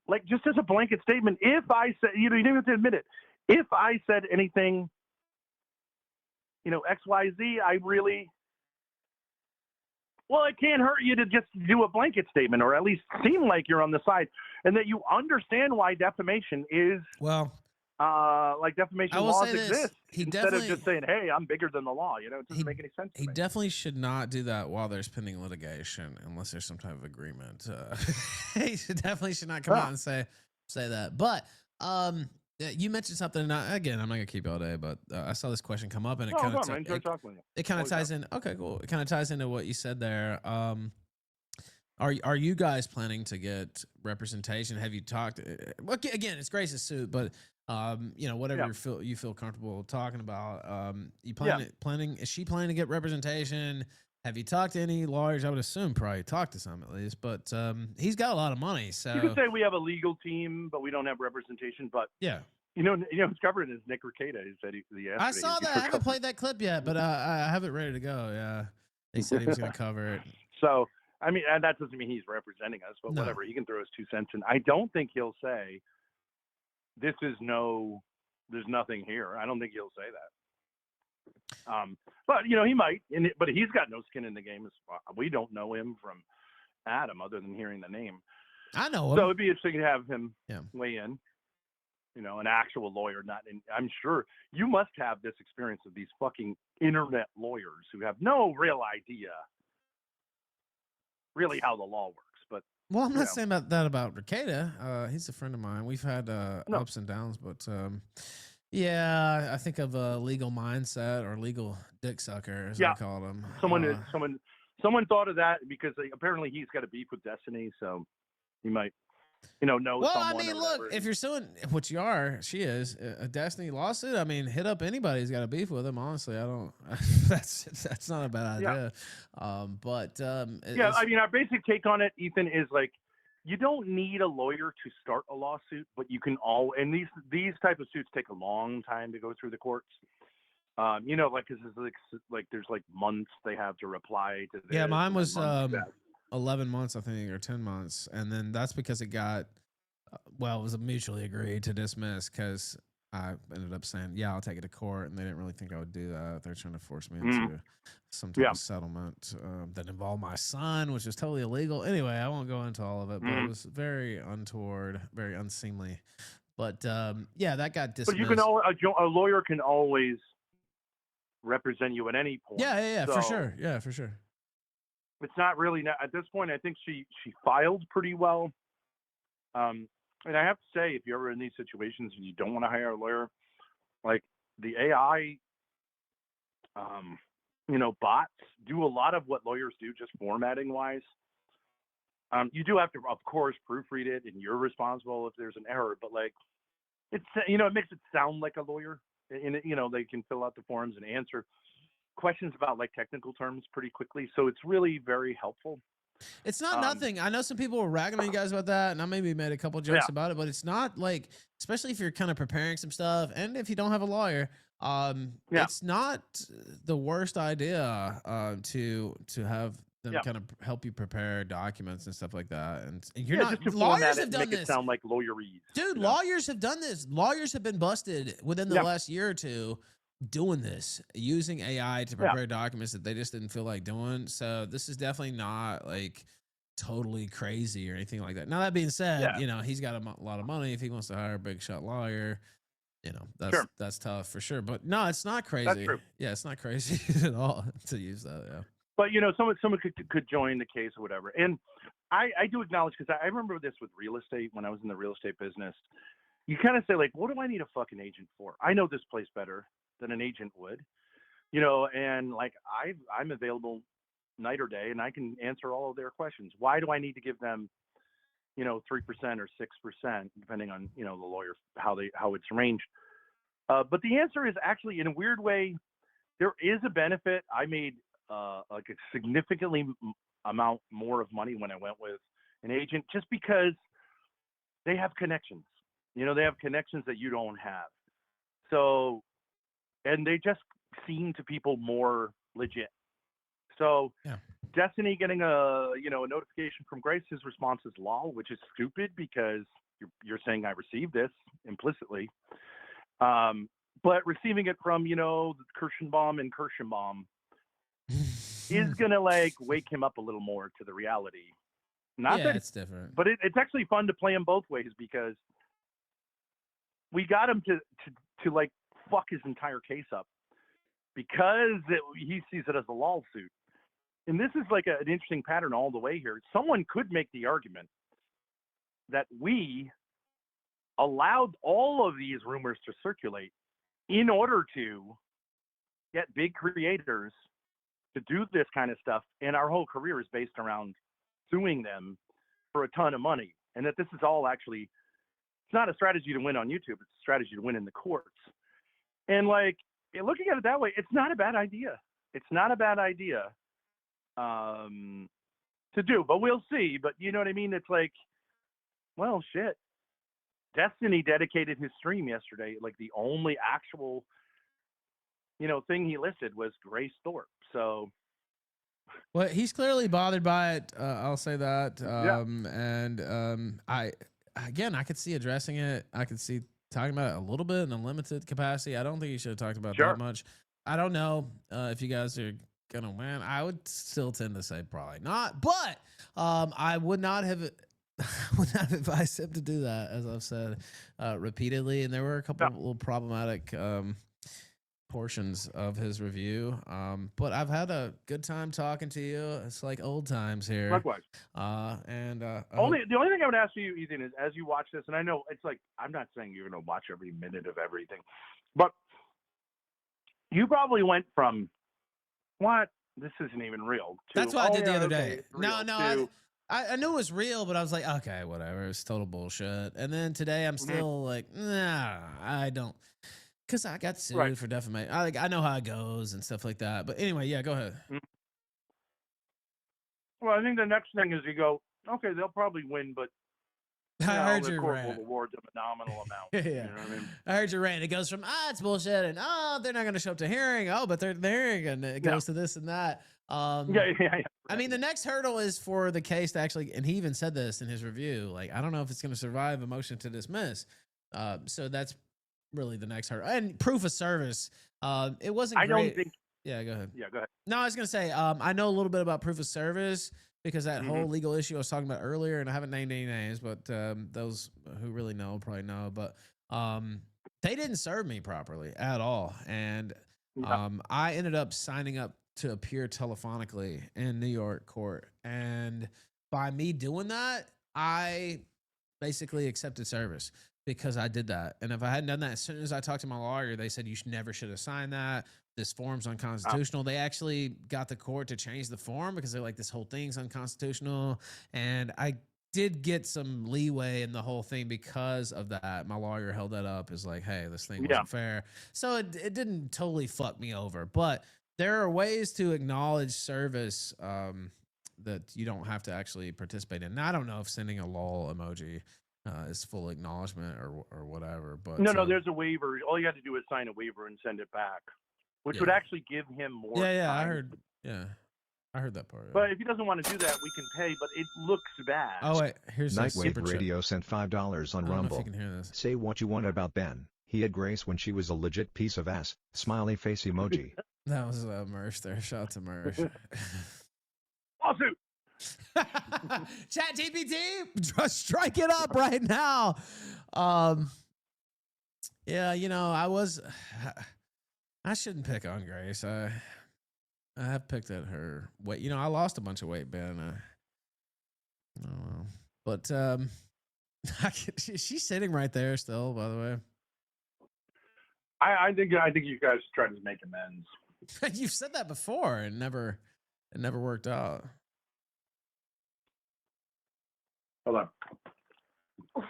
like, just as a blanket statement, if I said, you don't have to admit it. If I said anything, X, Y, Z, it can't hurt you to just do a blanket statement, or at least seem like you're on the side, and that you understand why defamation is, like defamation laws exist, instead of just saying, hey, I'm bigger than the law. It doesn't make any sense to me. He definitely should not do that while there's pending litigation, unless there's some type of agreement. He definitely should not come out and say that. But you mentioned something. Again, I'm not gonna keep you all day, but I saw this question come up, and it kind of ties in. Okay, cool. It kind of ties into what you said there. Are you guys planning to get representation? Have you talked? Well, again, it's Grace's suit, but whatever you feel comfortable talking about. You planning? Is she planning to get representation? Have you talked to any lawyers? I would assume probably talked to some at least, but he's got a lot of money. So you could say we have a legal team, but we don't have representation. But yeah, who's covering is Nick Requeta. He said I saw that. I haven't played that clip yet, but I have it ready to go. Yeah, he said he was going to cover it. So and that doesn't mean he's representing us, but whatever. He can throw his 2 cents in. I don't think he'll say there's nothing here. I don't think he'll say that. But he might, but he's got no skin in the game. We don't know him from Adam other than hearing the name. I know him. So it'd be interesting to have him weigh in, an actual lawyer. I'm sure you must have this experience of these fucking internet lawyers who have no real idea really how the law works. But I'm not saying about Requeta. He's a friend of mine. We've had ups and downs, but yeah, I think of a legal mindset or legal dick sucker, as I call him. Someone thought of that because apparently he's got a beef with Destiny, so he might, know well, someone. Look, if you're suing, which you are, she is a Destiny lawsuit. Hit up anybody who's got a beef with him. Honestly, I don't. That's not a bad idea. Our basic take on it, Ethan, is like, you don't need a lawyer to start a lawsuit, but you can and these type of suits take a long time to go through the courts. Cause it's like there's like months they have to reply to this. Yeah, mine was 11 months, I think, or 10 months. And then that's because it got, it was mutually agreed to dismiss because I ended up saying, yeah, I'll take it to court. And they didn't really think I would do that. They're trying to force me into some type of settlement that involved my son, which is totally illegal. Anyway, I won't go into all of it, but it was very untoward, very unseemly. But that got dismissed. But you can a lawyer can always represent you at any point. Yeah, for sure. Yeah, for sure. It's not really at this point. I think she filed pretty well. And I have to say, if you're ever in these situations and you don't want to hire a lawyer, like, the AI, bots do a lot of what lawyers do, just formatting wise. You do have to, of course, proofread it, and you're responsible if there's an error. But like, it makes it sound like a lawyer, and they can fill out the forms and answer questions about like technical terms pretty quickly. So it's really very helpful. It's not nothing. I know some people were ragging on you guys about that, and I maybe made a couple jokes Yeah, about it, but it's not like, especially if you're kind of preparing some stuff, and if you don't have a lawyer, yeah, it's not the worst idea to have them yeah, kind of help you prepare documents and stuff like that. And you're yeah. not Just to lawyers format it have and done make it this. sound like lawyerese. Dude, lawyers have done this. Lawyers have been busted within the Yeah, last year or two doing this, using AI to yeah, prepare documents that they just didn't feel like doing. So this is definitely not like totally crazy or anything like that. Now that being said, yeah. he's got a lot of money. If he wants to hire a big shot lawyer, Sure, that's tough for sure. But no, it's not that's crazy. true. Yeah, it's not crazy at all to use that. Yeah. But someone could join the case or whatever. And I do acknowledge, because I remember this with real estate when I was in the real estate business. You kind of say like, what do I need a fucking agent for? I know this place better than an agent would, and like I'm available night or day, and I can answer all of their questions. Why do I need to give them 3% or 6%, depending on the lawyer, how it's arranged? But the answer is actually, in a weird way, there is a benefit. I made like a significantly amount more of money when I went with an agent, just because they have connections. They have connections that you don't have. So, and they just seem to people more legit. So, Yeah. Destiny getting a notification from Grace, his response is lol, which is stupid because you're saying I received this implicitly. But receiving it from Kirschenbaum and Kirschenbaum is gonna like wake him up a little more to the reality. Not Yeah, that, it's different. but it's actually fun to play him both ways, because we got him to like fuck his entire case up, because he sees it as a lawsuit. And this is like an interesting pattern all the way here. Someone could make the argument that we allowed all of these rumors to circulate in order to get big creators to do this kind of stuff, and our whole career is based around suing them for a ton of money. And that this is all actually, it's not a strategy to win on YouTube, it's a strategy to win in the courts. And like, looking at it that way, it's not a bad idea. It's not a bad idea to do, but we'll see. But you know what I mean? It's like, well, shit. Destiny dedicated his stream yesterday. Like, the only actual, thing he listed was Grace Thorp. So, Well, he's clearly bothered by it. I'll say that. yeah, I could see addressing it. I could see talking about it a little bit in a limited capacity. I don't think you should have talked about that sure. much. I don't know if you guys are gonna win. I would still tend to say probably not, but I would not have. I would not advise him to do that, as I've said repeatedly. And there were a couple Yeah. of little problematic portions of his review. But I've had a good time talking to you. It's like old times here. Likewise. The The only thing I would ask you, Ethan, is as you watch this, and I know it's like, I'm not saying you're going to watch every minute of everything, but you probably went from, what? This isn't even real. To, that's what I did the other okay, day. it's real, No, I knew it was real, but I was like, okay, whatever. It's total bullshit. And then today I'm still like, nah, I don't. Because I got sued right. for defamation. I know how it goes and stuff like that. But anyway, yeah, go ahead. Well, I think the next thing is you go, okay, they'll probably win, but I heard the your court rant. will award them a nominal amount. Yeah, You know what I mean? I heard your rant. It goes from it's bullshit, and they're not going to show up to hearing. Oh, but they're hearing, and it goes to this and that. Yeah. I mean, the next hurdle is for the case to actually, and he even said this in his review. Like, I don't know if it's going to survive a motion to dismiss. So that's really the next hurdle. And proof of service. It wasn't. I great. don't think. Yeah, go ahead. Yeah, go ahead. No, I was gonna say, I know a little bit about proof of service because that whole Mhm. legal issue I was talking about earlier, and I haven't named any names, but those who really know probably know. But they didn't serve me properly at all, and Yeah. I ended up signing up to appear telephonically in New York court, and by me doing that, I basically accepted service. because I did that. And if I hadn't done that, as soon as I talked to my lawyer, they said you never should have signed that. This form's unconstitutional. They actually got the court to change the form because they're like, this whole thing's unconstitutional. And I did get some leeway in the whole thing because of that. My lawyer held that up as like, hey, this thing wasn't fair. So it didn't totally fuck me over. But there are ways to acknowledge service that you don't have to actually participate in. Now, I don't know if sending a lol emoji is full acknowledgement or whatever. But no, there's a waiver. All you had to do is sign a waiver and send it back, which would actually give him more time. I heard. Yeah, I heard that part. But if he doesn't want to do that, we can pay. But it looks bad. Oh wait, here's Nightwave Radio sent $5 on Rumble. If you can hear this. Say what you want about Ben. He had Grace when she was a legit piece of ass. Smiley face emoji. That was Mersh there. Shout out to Mersh. Lawsuit. Chat GPT, strike it up right now. Yeah, you know, I shouldn't pick on Grace. I have picked at her weight. You know, I lost a bunch of weight, Ben. Oh well. But she's sitting right there still, by the way. I think you guys tried to make amends. You've said that before and it never worked out. Hold on.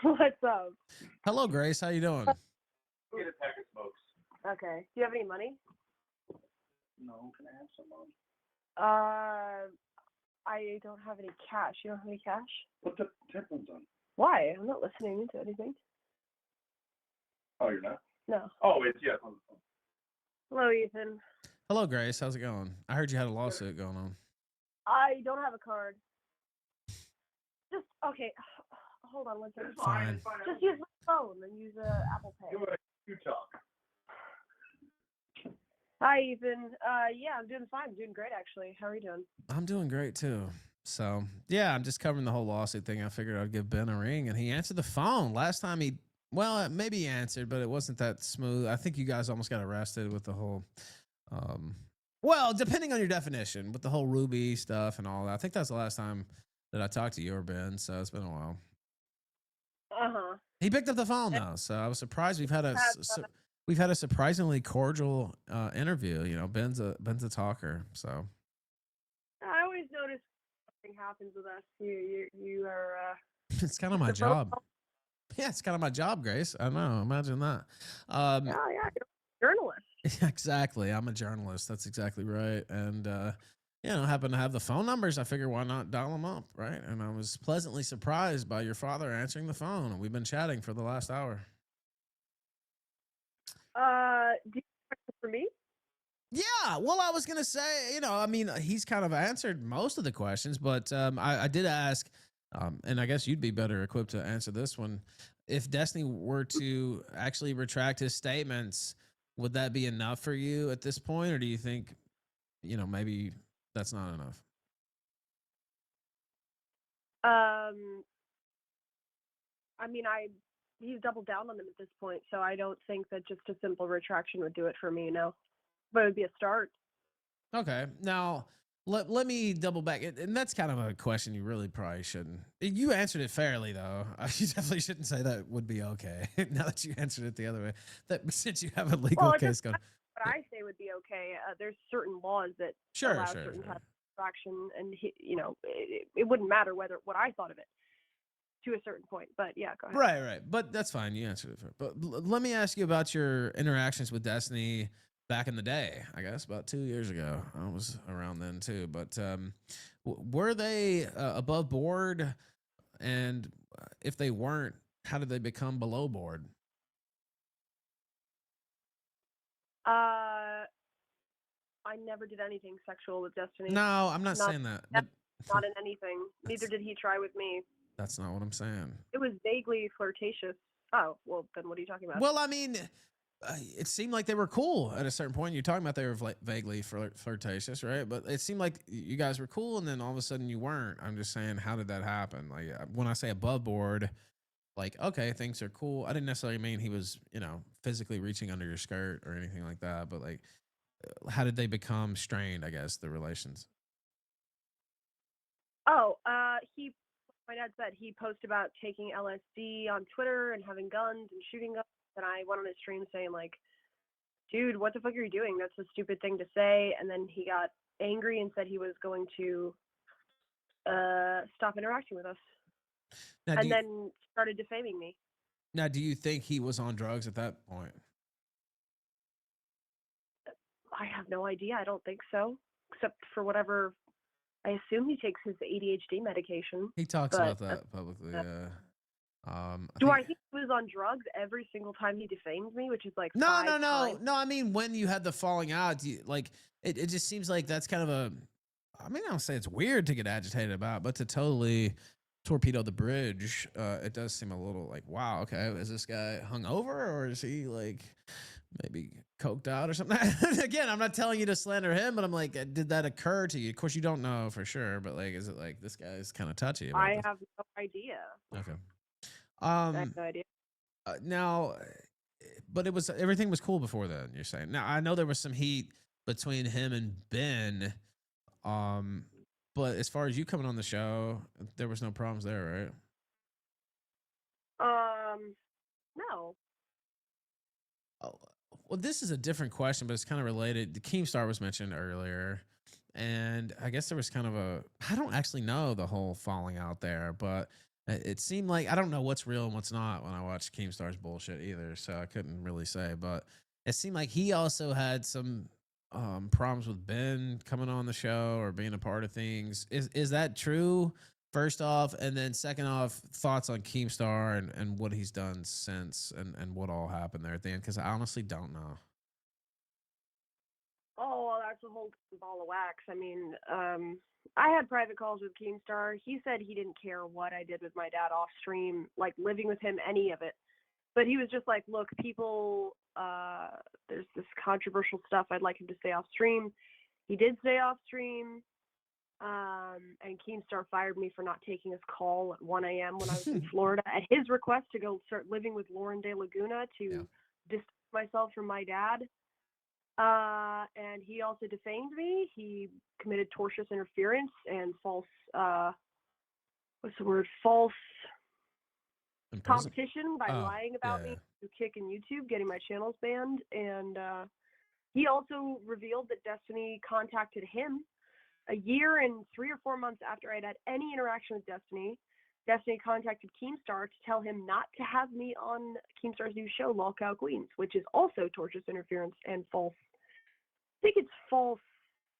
What's up? Hello, Grace. How you doing? Get a pack of smokes. Okay. Do you have any money? No. Can I have some money? I don't have any cash. You don't have any cash? Put the headphones on. Why? I'm not listening to anything. Oh, you're not? No. Oh, it's on the phone. Hello, Ethan. Hello, Grace. How's it going? I heard you had a lawsuit going on. I don't have a card. Just, okay. Hold on one second. Fine. Just use my phone and use Apple Pay. You talk. Hi, Ethan. Yeah, I'm doing fine. I'm doing great, actually. How are you doing? I'm doing great, too. So, yeah, I'm just covering the whole lawsuit thing. I figured I'd give Ben a ring, and he answered the phone. Last time maybe he answered, but it wasn't that smooth. I think you guys almost got arrested with the whole, well, depending on your definition, with the whole Ruby stuff and all that. I think that's the last time that I talked to you or Ben, so it's been a while. Uh-huh. He picked up the phone, though, so I was surprised. We've had a surprisingly cordial interview. You know, Ben's a talker, so. I always notice something happens with us. You are. It's kind of my job. Yeah, it's kind of my job, Grace. I know. Imagine that. Yeah, you're a journalist. Exactly. I'm a journalist. That's exactly right. And, you know, happen to have the phone numbers. I figure why not dial them up, right? And I was pleasantly surprised by your father answering the phone. And we've been chatting for the last hour. Do you have a question for me? Yeah, well, I was going to say, you know, I mean, he's kind of answered most of the questions, but I did ask, and I guess you'd be better equipped to answer this one. If Destiny were to actually retract his statements, would that be enough for you at this point? Or do you think, you know, maybe that's not enough? I mean, he's doubled down on them at this point, so I don't think that just a simple retraction would do it for me, no. But it would be a start. Okay. Now, let me double back. And that's kind of a question you really probably shouldn't. You answered it fairly, though. You definitely shouldn't say that would be okay. Now that you answered it the other way. That since you have a legal case going. What I say would be okay. There's certain laws that allow certain types of action, and you know, it wouldn't matter what I thought of it to a certain point. But yeah, go ahead. Right. But that's fine. You answered it. But let me ask you about your interactions with Destiny back in the day. I guess about 2 years ago. I was around then too. But were they above board? And if they weren't, how did they become below board? I never did anything sexual with Destiny. No, I'm not saying that. But not in anything. Neither did he try with me. That's not what I'm saying. It was vaguely flirtatious. Oh, well, then what are you talking about? Well, I mean, it seemed like they were cool at a certain point. You're talking about they were vaguely flirtatious, right? But it seemed like you guys were cool, and then all of a sudden you weren't. I'm just saying, how did that happen? Like, when I say above board, like, okay, things are cool. I didn't necessarily mean he was, you know, physically reaching under your skirt or anything like that. But like, how did they become strained, I guess, the relations? Oh, he my dad said, he posted about taking LSD on Twitter and having guns and shooting guns, and I went on his stream saying like, dude, what the fuck are you doing? That's a stupid thing to say. And then he got angry and said he was going to stop interacting with us. Now, and then started defaming me. Now, do you think he was on drugs at that point? I have no idea. I don't think so, except for whatever. I assume he takes his ADHD medication. He talks about that publicly. Do I think he was on drugs every single time he defamed me, which is like no. I mean, when you had the falling out, it just seems like that's kind of a. I mean, I don't say it's weird to get agitated about, but to totally torpedo the bridge, it does seem a little like, wow, okay, is this guy hungover or is he like maybe coked out or something? Again, I'm not telling you to slander him, but I'm like, did that occur to you? Of course, you don't know for sure, but like, is it like this guy's kind of touchy? I have no idea. Okay. I have no idea. Now, but everything was cool before then. You're saying. Now I know there was some heat between him and Ben. But as far as you coming on the show, there was no problems there, right? No. Oh, well, this is a different question, but it's kind of related. The Keemstar was mentioned earlier, and I guess there was kind of I don't actually know the whole falling out there, but it seemed like, I don't know what's real and what's not when I watched Keemstar's bullshit either, so I couldn't really say, but it seemed like he also had some problems with Ben coming on the show or being a part of things. Is that true? First off, and then second off, thoughts on Keemstar and what he's done since and what all happened there at the end, because I honestly don't know. Oh, well, that's a whole ball of wax. I mean, I had private calls with Keemstar. He said he didn't care what I did with my dad off stream, like living with him, any of it. But he was just like, look, people, there's this controversial stuff I'd like him to stay off stream. He did stay off stream. And Keemstar fired me for not taking his call at 1 a.m. when I was in Florida at his request to go start living with Lauren De Laguna to distance myself from my dad. And he also defamed me. He committed tortious interference and false, false competition by lying about me through Kick and YouTube, getting my channels banned. And he also revealed that Destiny contacted him a year and 3 or 4 months after I'd had any interaction with Destiny. Destiny contacted Keemstar to tell him not to have me on Keemstar's new show, Lol Cow Queens, which is also tortious interference and false. I think it's false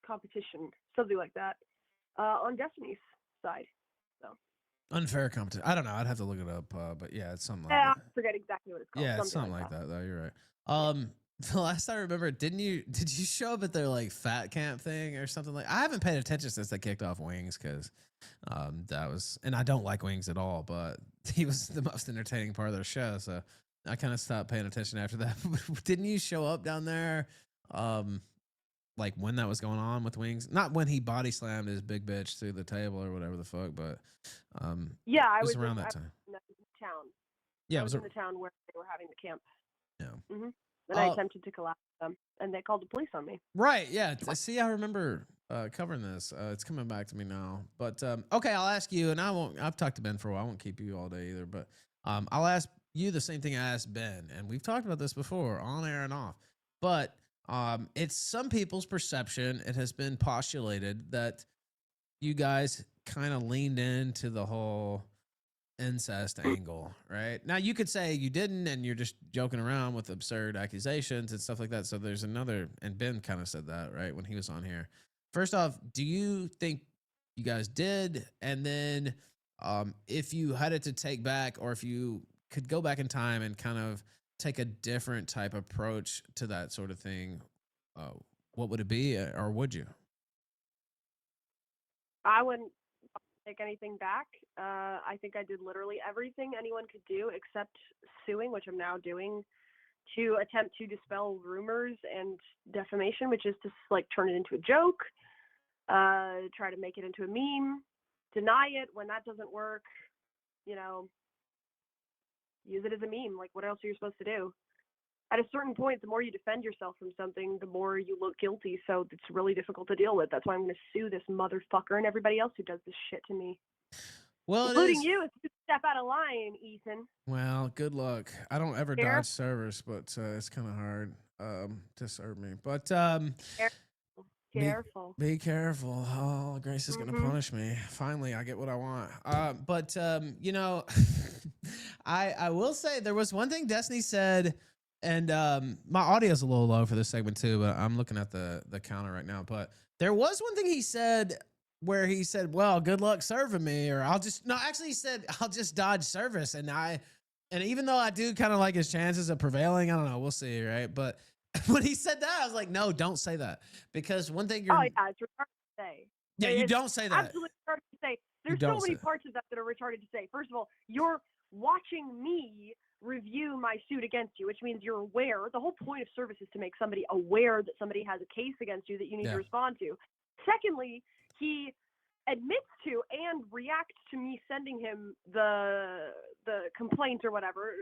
competition, something like that, on Destiny's side. So unfair competition. I don't know. I'd have to look it up. But yeah, it's something like that. I forget exactly what it's called. Yeah, it's something like that though. You're right. The last I remember, did you show up at their like fat camp thing or something like? I haven't paid attention since they kicked off Wings because that was, and I don't like Wings at all, but he was the most entertaining part of their show, so I kind of stopped paying attention after that. Didn't you show up down there like when that was going on with Wings? Not when he body slammed his big bitch through the table or whatever the fuck, but yeah, I was around that time. In the town. Yeah, I was in the town where they were having the camp. Yeah. Mm-hmm. And I attempted to collapse them, and they called the police on me. Right, yeah. See, I remember covering this. It's coming back to me now. But, okay, I'll ask you, and I've talked to Ben for a while. I won't keep you all day either. But I'll ask you the same thing I asked Ben. And we've talked about this before, on air and off. But it's some people's perception. It has been postulated that you guys kind of leaned into the whole incest angle, right? Now you could say you didn't and you're just joking around with absurd accusations and stuff like that. So there's another, and Ben kind of said that, right, when he was on here. First off, do you think you guys did? And then if you had it to take back, or if you could go back in time and kind of take a different type of approach to that sort of thing, what would it be, or would you? I wouldn't take anything back. I think I did literally everything anyone could do except suing, which I'm now doing, to attempt to dispel rumors and defamation, which is to like turn it into a joke, try to make it into a meme, deny it when that doesn't work, use it as a meme. Like, what else are you supposed to do? At a certain point, the more you defend yourself from something, the more you look guilty. So it's really difficult to deal with. That's why I'm going to sue this motherfucker and everybody else who does this shit to me. Well, it including is. you if you step out of line, Ethan. Well, good luck. I don't ever Care- dodge service, but it's kind of hard to serve me. But be Careful. be careful. Oh, Grace is gonna Mhm. punish me. Finally, I get what I want. But you know, I will say there was one thing Destiny said, and my audio's a little low for this segment too, but I'm looking at the counter right now. But there was one thing he said where he said, "Well, good luck serving me," or "I'll just," no, actually he said, "I'll just dodge service," and even though I do kind of like his chances of prevailing, I don't know, we'll see, right? But when he said that, I was like, no, don't say that, because one thing Oh you're, yeah, it's retarded to say. yeah, you It's don't say that. absolutely retarded to say. You There's so don't many say. parts of that that are retarded to say. First of all, you're watching me review my suit against you, which means you're aware. The whole point of service is to make somebody aware that somebody has a case against you that you need Yeah. to respond to. Secondly, he admits to and reacts to me sending him the complaint or whatever,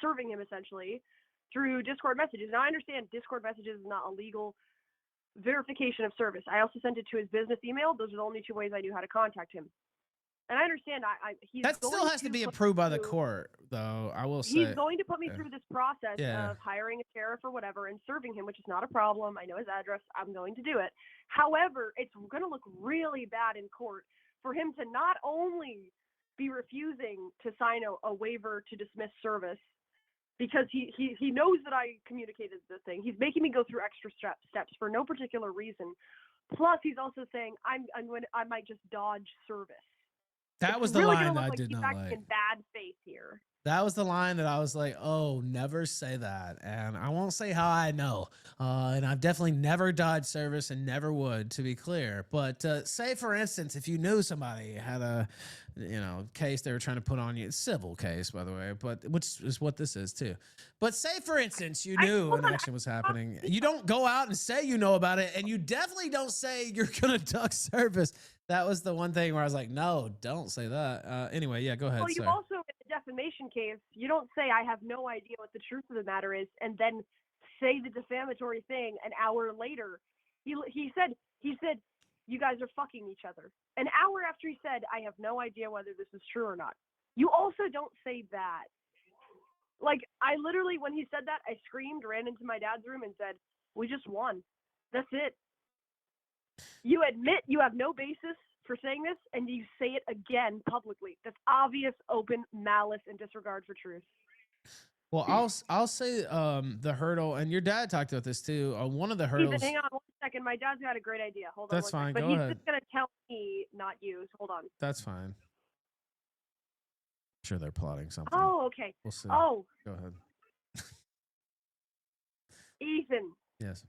serving him essentially through Discord messages. Now I understand Discord messages is not a legal verification of service. I also sent it to his business email. Those are the only two ways I knew how to contact him. And I understand he's That going still has to be put approved by the through- court, though. I will He's say. going to put me yeah. through this process Yeah. of hiring a sheriff or whatever and serving him, which is not a problem. I know his address. I'm going to do it. However, it's going to look really bad in court for him to not only be refusing to sign a waiver to dismiss service because he knows that I communicated the thing. He's making me go through extra steps for no particular reason. Plus, he's also saying I might just dodge service. That It's was the really line gonna that look I like did he's not acting like. in bad faith here. That was the line that I was like, oh, never say that. And I won't say how I know. And I've definitely never dodged service and never would, to be clear. But say, for instance, if you knew somebody had a, case they were trying to put on you, civil case, by the way, but which is what this is too. But say, for instance, you knew an action was happening. You don't go out and say you know about it. And you definitely don't say you're going to duck service. That was the one thing where I was like, no, don't say that. Anyway, yeah, go ahead. Well, you sorry. also, in the defamation case, you don't say I have no idea what the truth of the matter is, and then say the defamatory thing an hour later. He said you guys are fucking each other. An hour after he said I have no idea whether this is true or not. You also don't say that. Like, I literally, when he said that, I screamed, ran into my dad's room, and said, "We just won. That's it." You admit you have no basis for saying this, and you say it again publicly. That's obvious, open malice and disregard for truth. Well, I'll say the hurdle, and your dad talked about this too. One of the hurdles. Ethan, hang on 1 second. My dad's got a great idea. Hold on. That's fine. But Go he's ahead. just gonna tell me, not you. So hold on. That's fine. I'm sure they're plotting something. Oh, okay. We'll see. Oh, Go ahead. Ethan. Yes.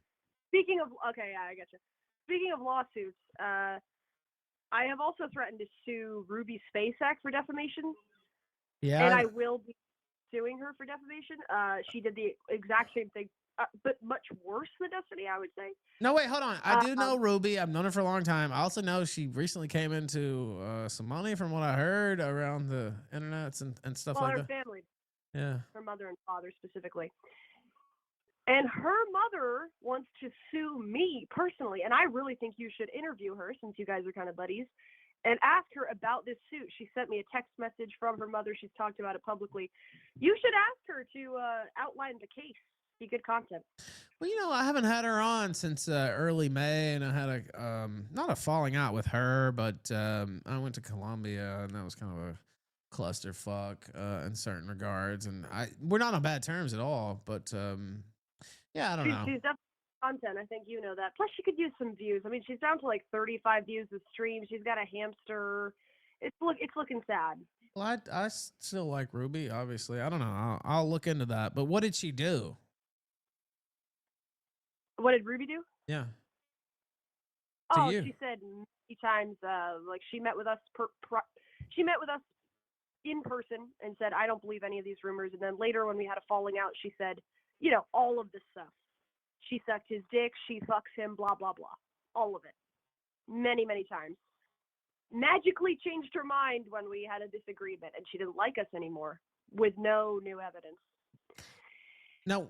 Speaking of, okay, yeah, I get you. Speaking of lawsuits, I have also threatened to sue Ruby Spacek for defamation, Yeah. and I will be suing her for defamation. She did the exact same thing, but much worse than Destiny, I would say. No, wait, hold on. I do know Ruby. I've known her for a long time. I also know she recently came into some money from what I heard around the internets and stuff Well, like her that. family, Yeah. her mother and father specifically. And her mother wants to sue me personally, and I really think you should interview her since you guys are kind of buddies, and ask her about this suit. She sent me a text message from her mother. She's talked about it publicly. You should ask her to outline the case. Be good content. Well, I haven't had her on since early May, and I had a not a falling out with her, but I went to Colombia, and that was kind of a clusterfuck in certain regards, and we're not on bad terms at all, but yeah, I don't know. She's definitely content. I think you know that. Plus, she could use some views. I mean, she's down to like 35 views a stream. She's got a hamster. It's looking sad. Well, I still like Ruby, obviously. I don't know. I'll look into that. But what did she do? What did Ruby do? Yeah. Oh, you. she said many times, like she met with us. She met with us in person and said, "I don't believe any of these rumors." And then later, when we had a falling out, she said, all of this stuff. She sucked his dick. She fucks him. Blah blah blah. All of it. Many times. Magically changed her mind when we had a disagreement, and she didn't like us anymore with no new evidence. Now,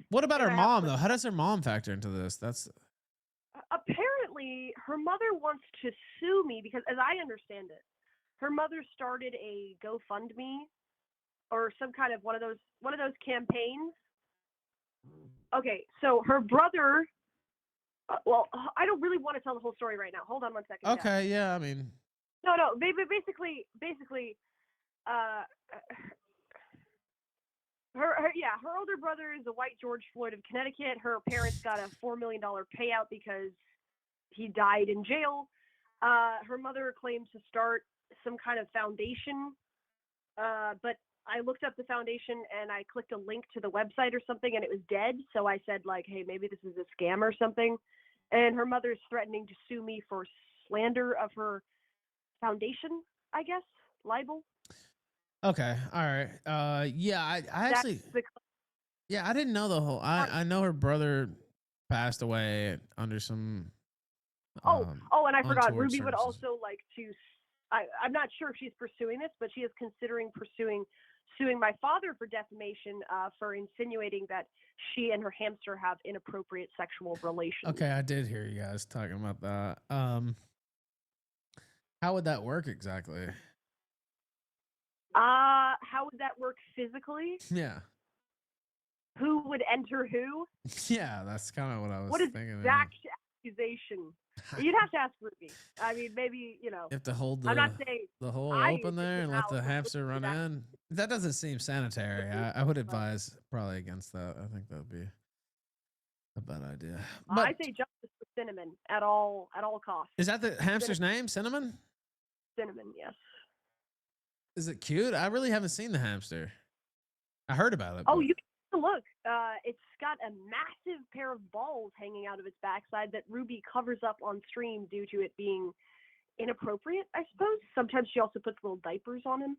what about her mom though? How does her mom factor into this? That's apparently her mother wants to sue me because, as I understand it, her mother started a GoFundMe or some kind of one of those campaigns. Okay, so her brother. Well, I don't really want to tell the whole story right now. Hold on one second. Okay, yeah, I mean. No, basically, her older brother is a white George Floyd of Connecticut. Her parents got a $4 million payout because he died in jail. Her mother claimed to start some kind of foundation, but I looked up the foundation and I clicked a link to the website or something and it was dead. So I said like, hey, maybe this is a scam or something. And her mother's threatening to sue me for slander of her foundation, I guess, libel. Okay, all right. Yeah, I actually, yeah, I didn't know the whole. I know her brother passed away under some. And I forgot. untoward Ruby would circumstances. also like to. I'm not sure if she's pursuing this, but she is considering suing my father for defamation for insinuating that she and her hamster have inappropriate sexual relations. Okay, I did hear you guys talking about that. How would that work exactly? How would that work physically? Yeah. Who would enter who? Yeah, that's kind of what I was What is thinking. exact accusation? You'd have to ask Ruby. I mean, maybe, You have to hold I'm not saying the hole I open would there and let the out, but hamster run that- in. That doesn't seem sanitary. I would advise probably against that. I think that would be a bad idea. But I say justice for Cinnamon at all costs. is that the hamster's name? Cinnamon? Cinnamon, yes. Is it cute? I really haven't seen the hamster. I heard about it. Oh, but- you can look. It's got a massive pair of balls hanging out of its backside that Ruby covers up on stream due to it being inappropriate, I suppose. Sometimes she also puts little diapers on him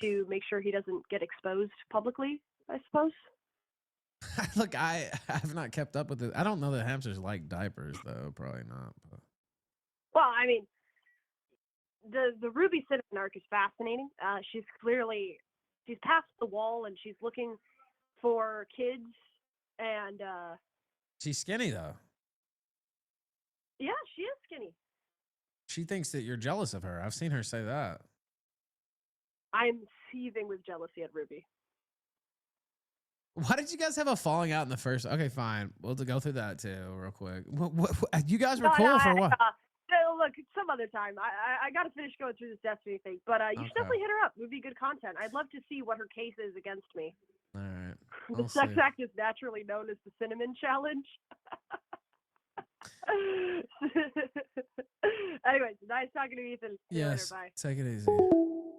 to make sure he doesn't get exposed publicly, I suppose. Look, I have not kept up with it. I don't know that hamsters like diapers, though. Probably not. But. Well, I mean, the Ruby Cinnamon arc is fascinating. She's past the wall and she's looking for kids and She's skinny, though. yeah, she is skinny. She thinks that you're jealous of her. I've seen her say that. I'm seething with jealousy at Ruby. Why did you guys have a falling out in the first? Okay, fine. We'll go through that too, real quick. What, you guys were cool for what? Look, some other time. I got to finish going through this Destiny thing, but you should definitely hit her up. It would be good content. I'd love to see what her case is against me. All right. The sex act is naturally known as the Cinnamon Challenge. Anyways, nice talking to you, Ethan. See you Yes. later. Bye. Take it easy.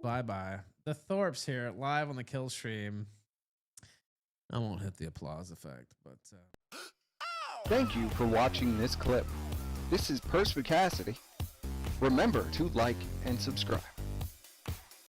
Bye. The Thorps here, live on the Killstream. I won't hit the applause effect, but. Thank you for watching this clip. This is Perspicacity. Remember to like and subscribe.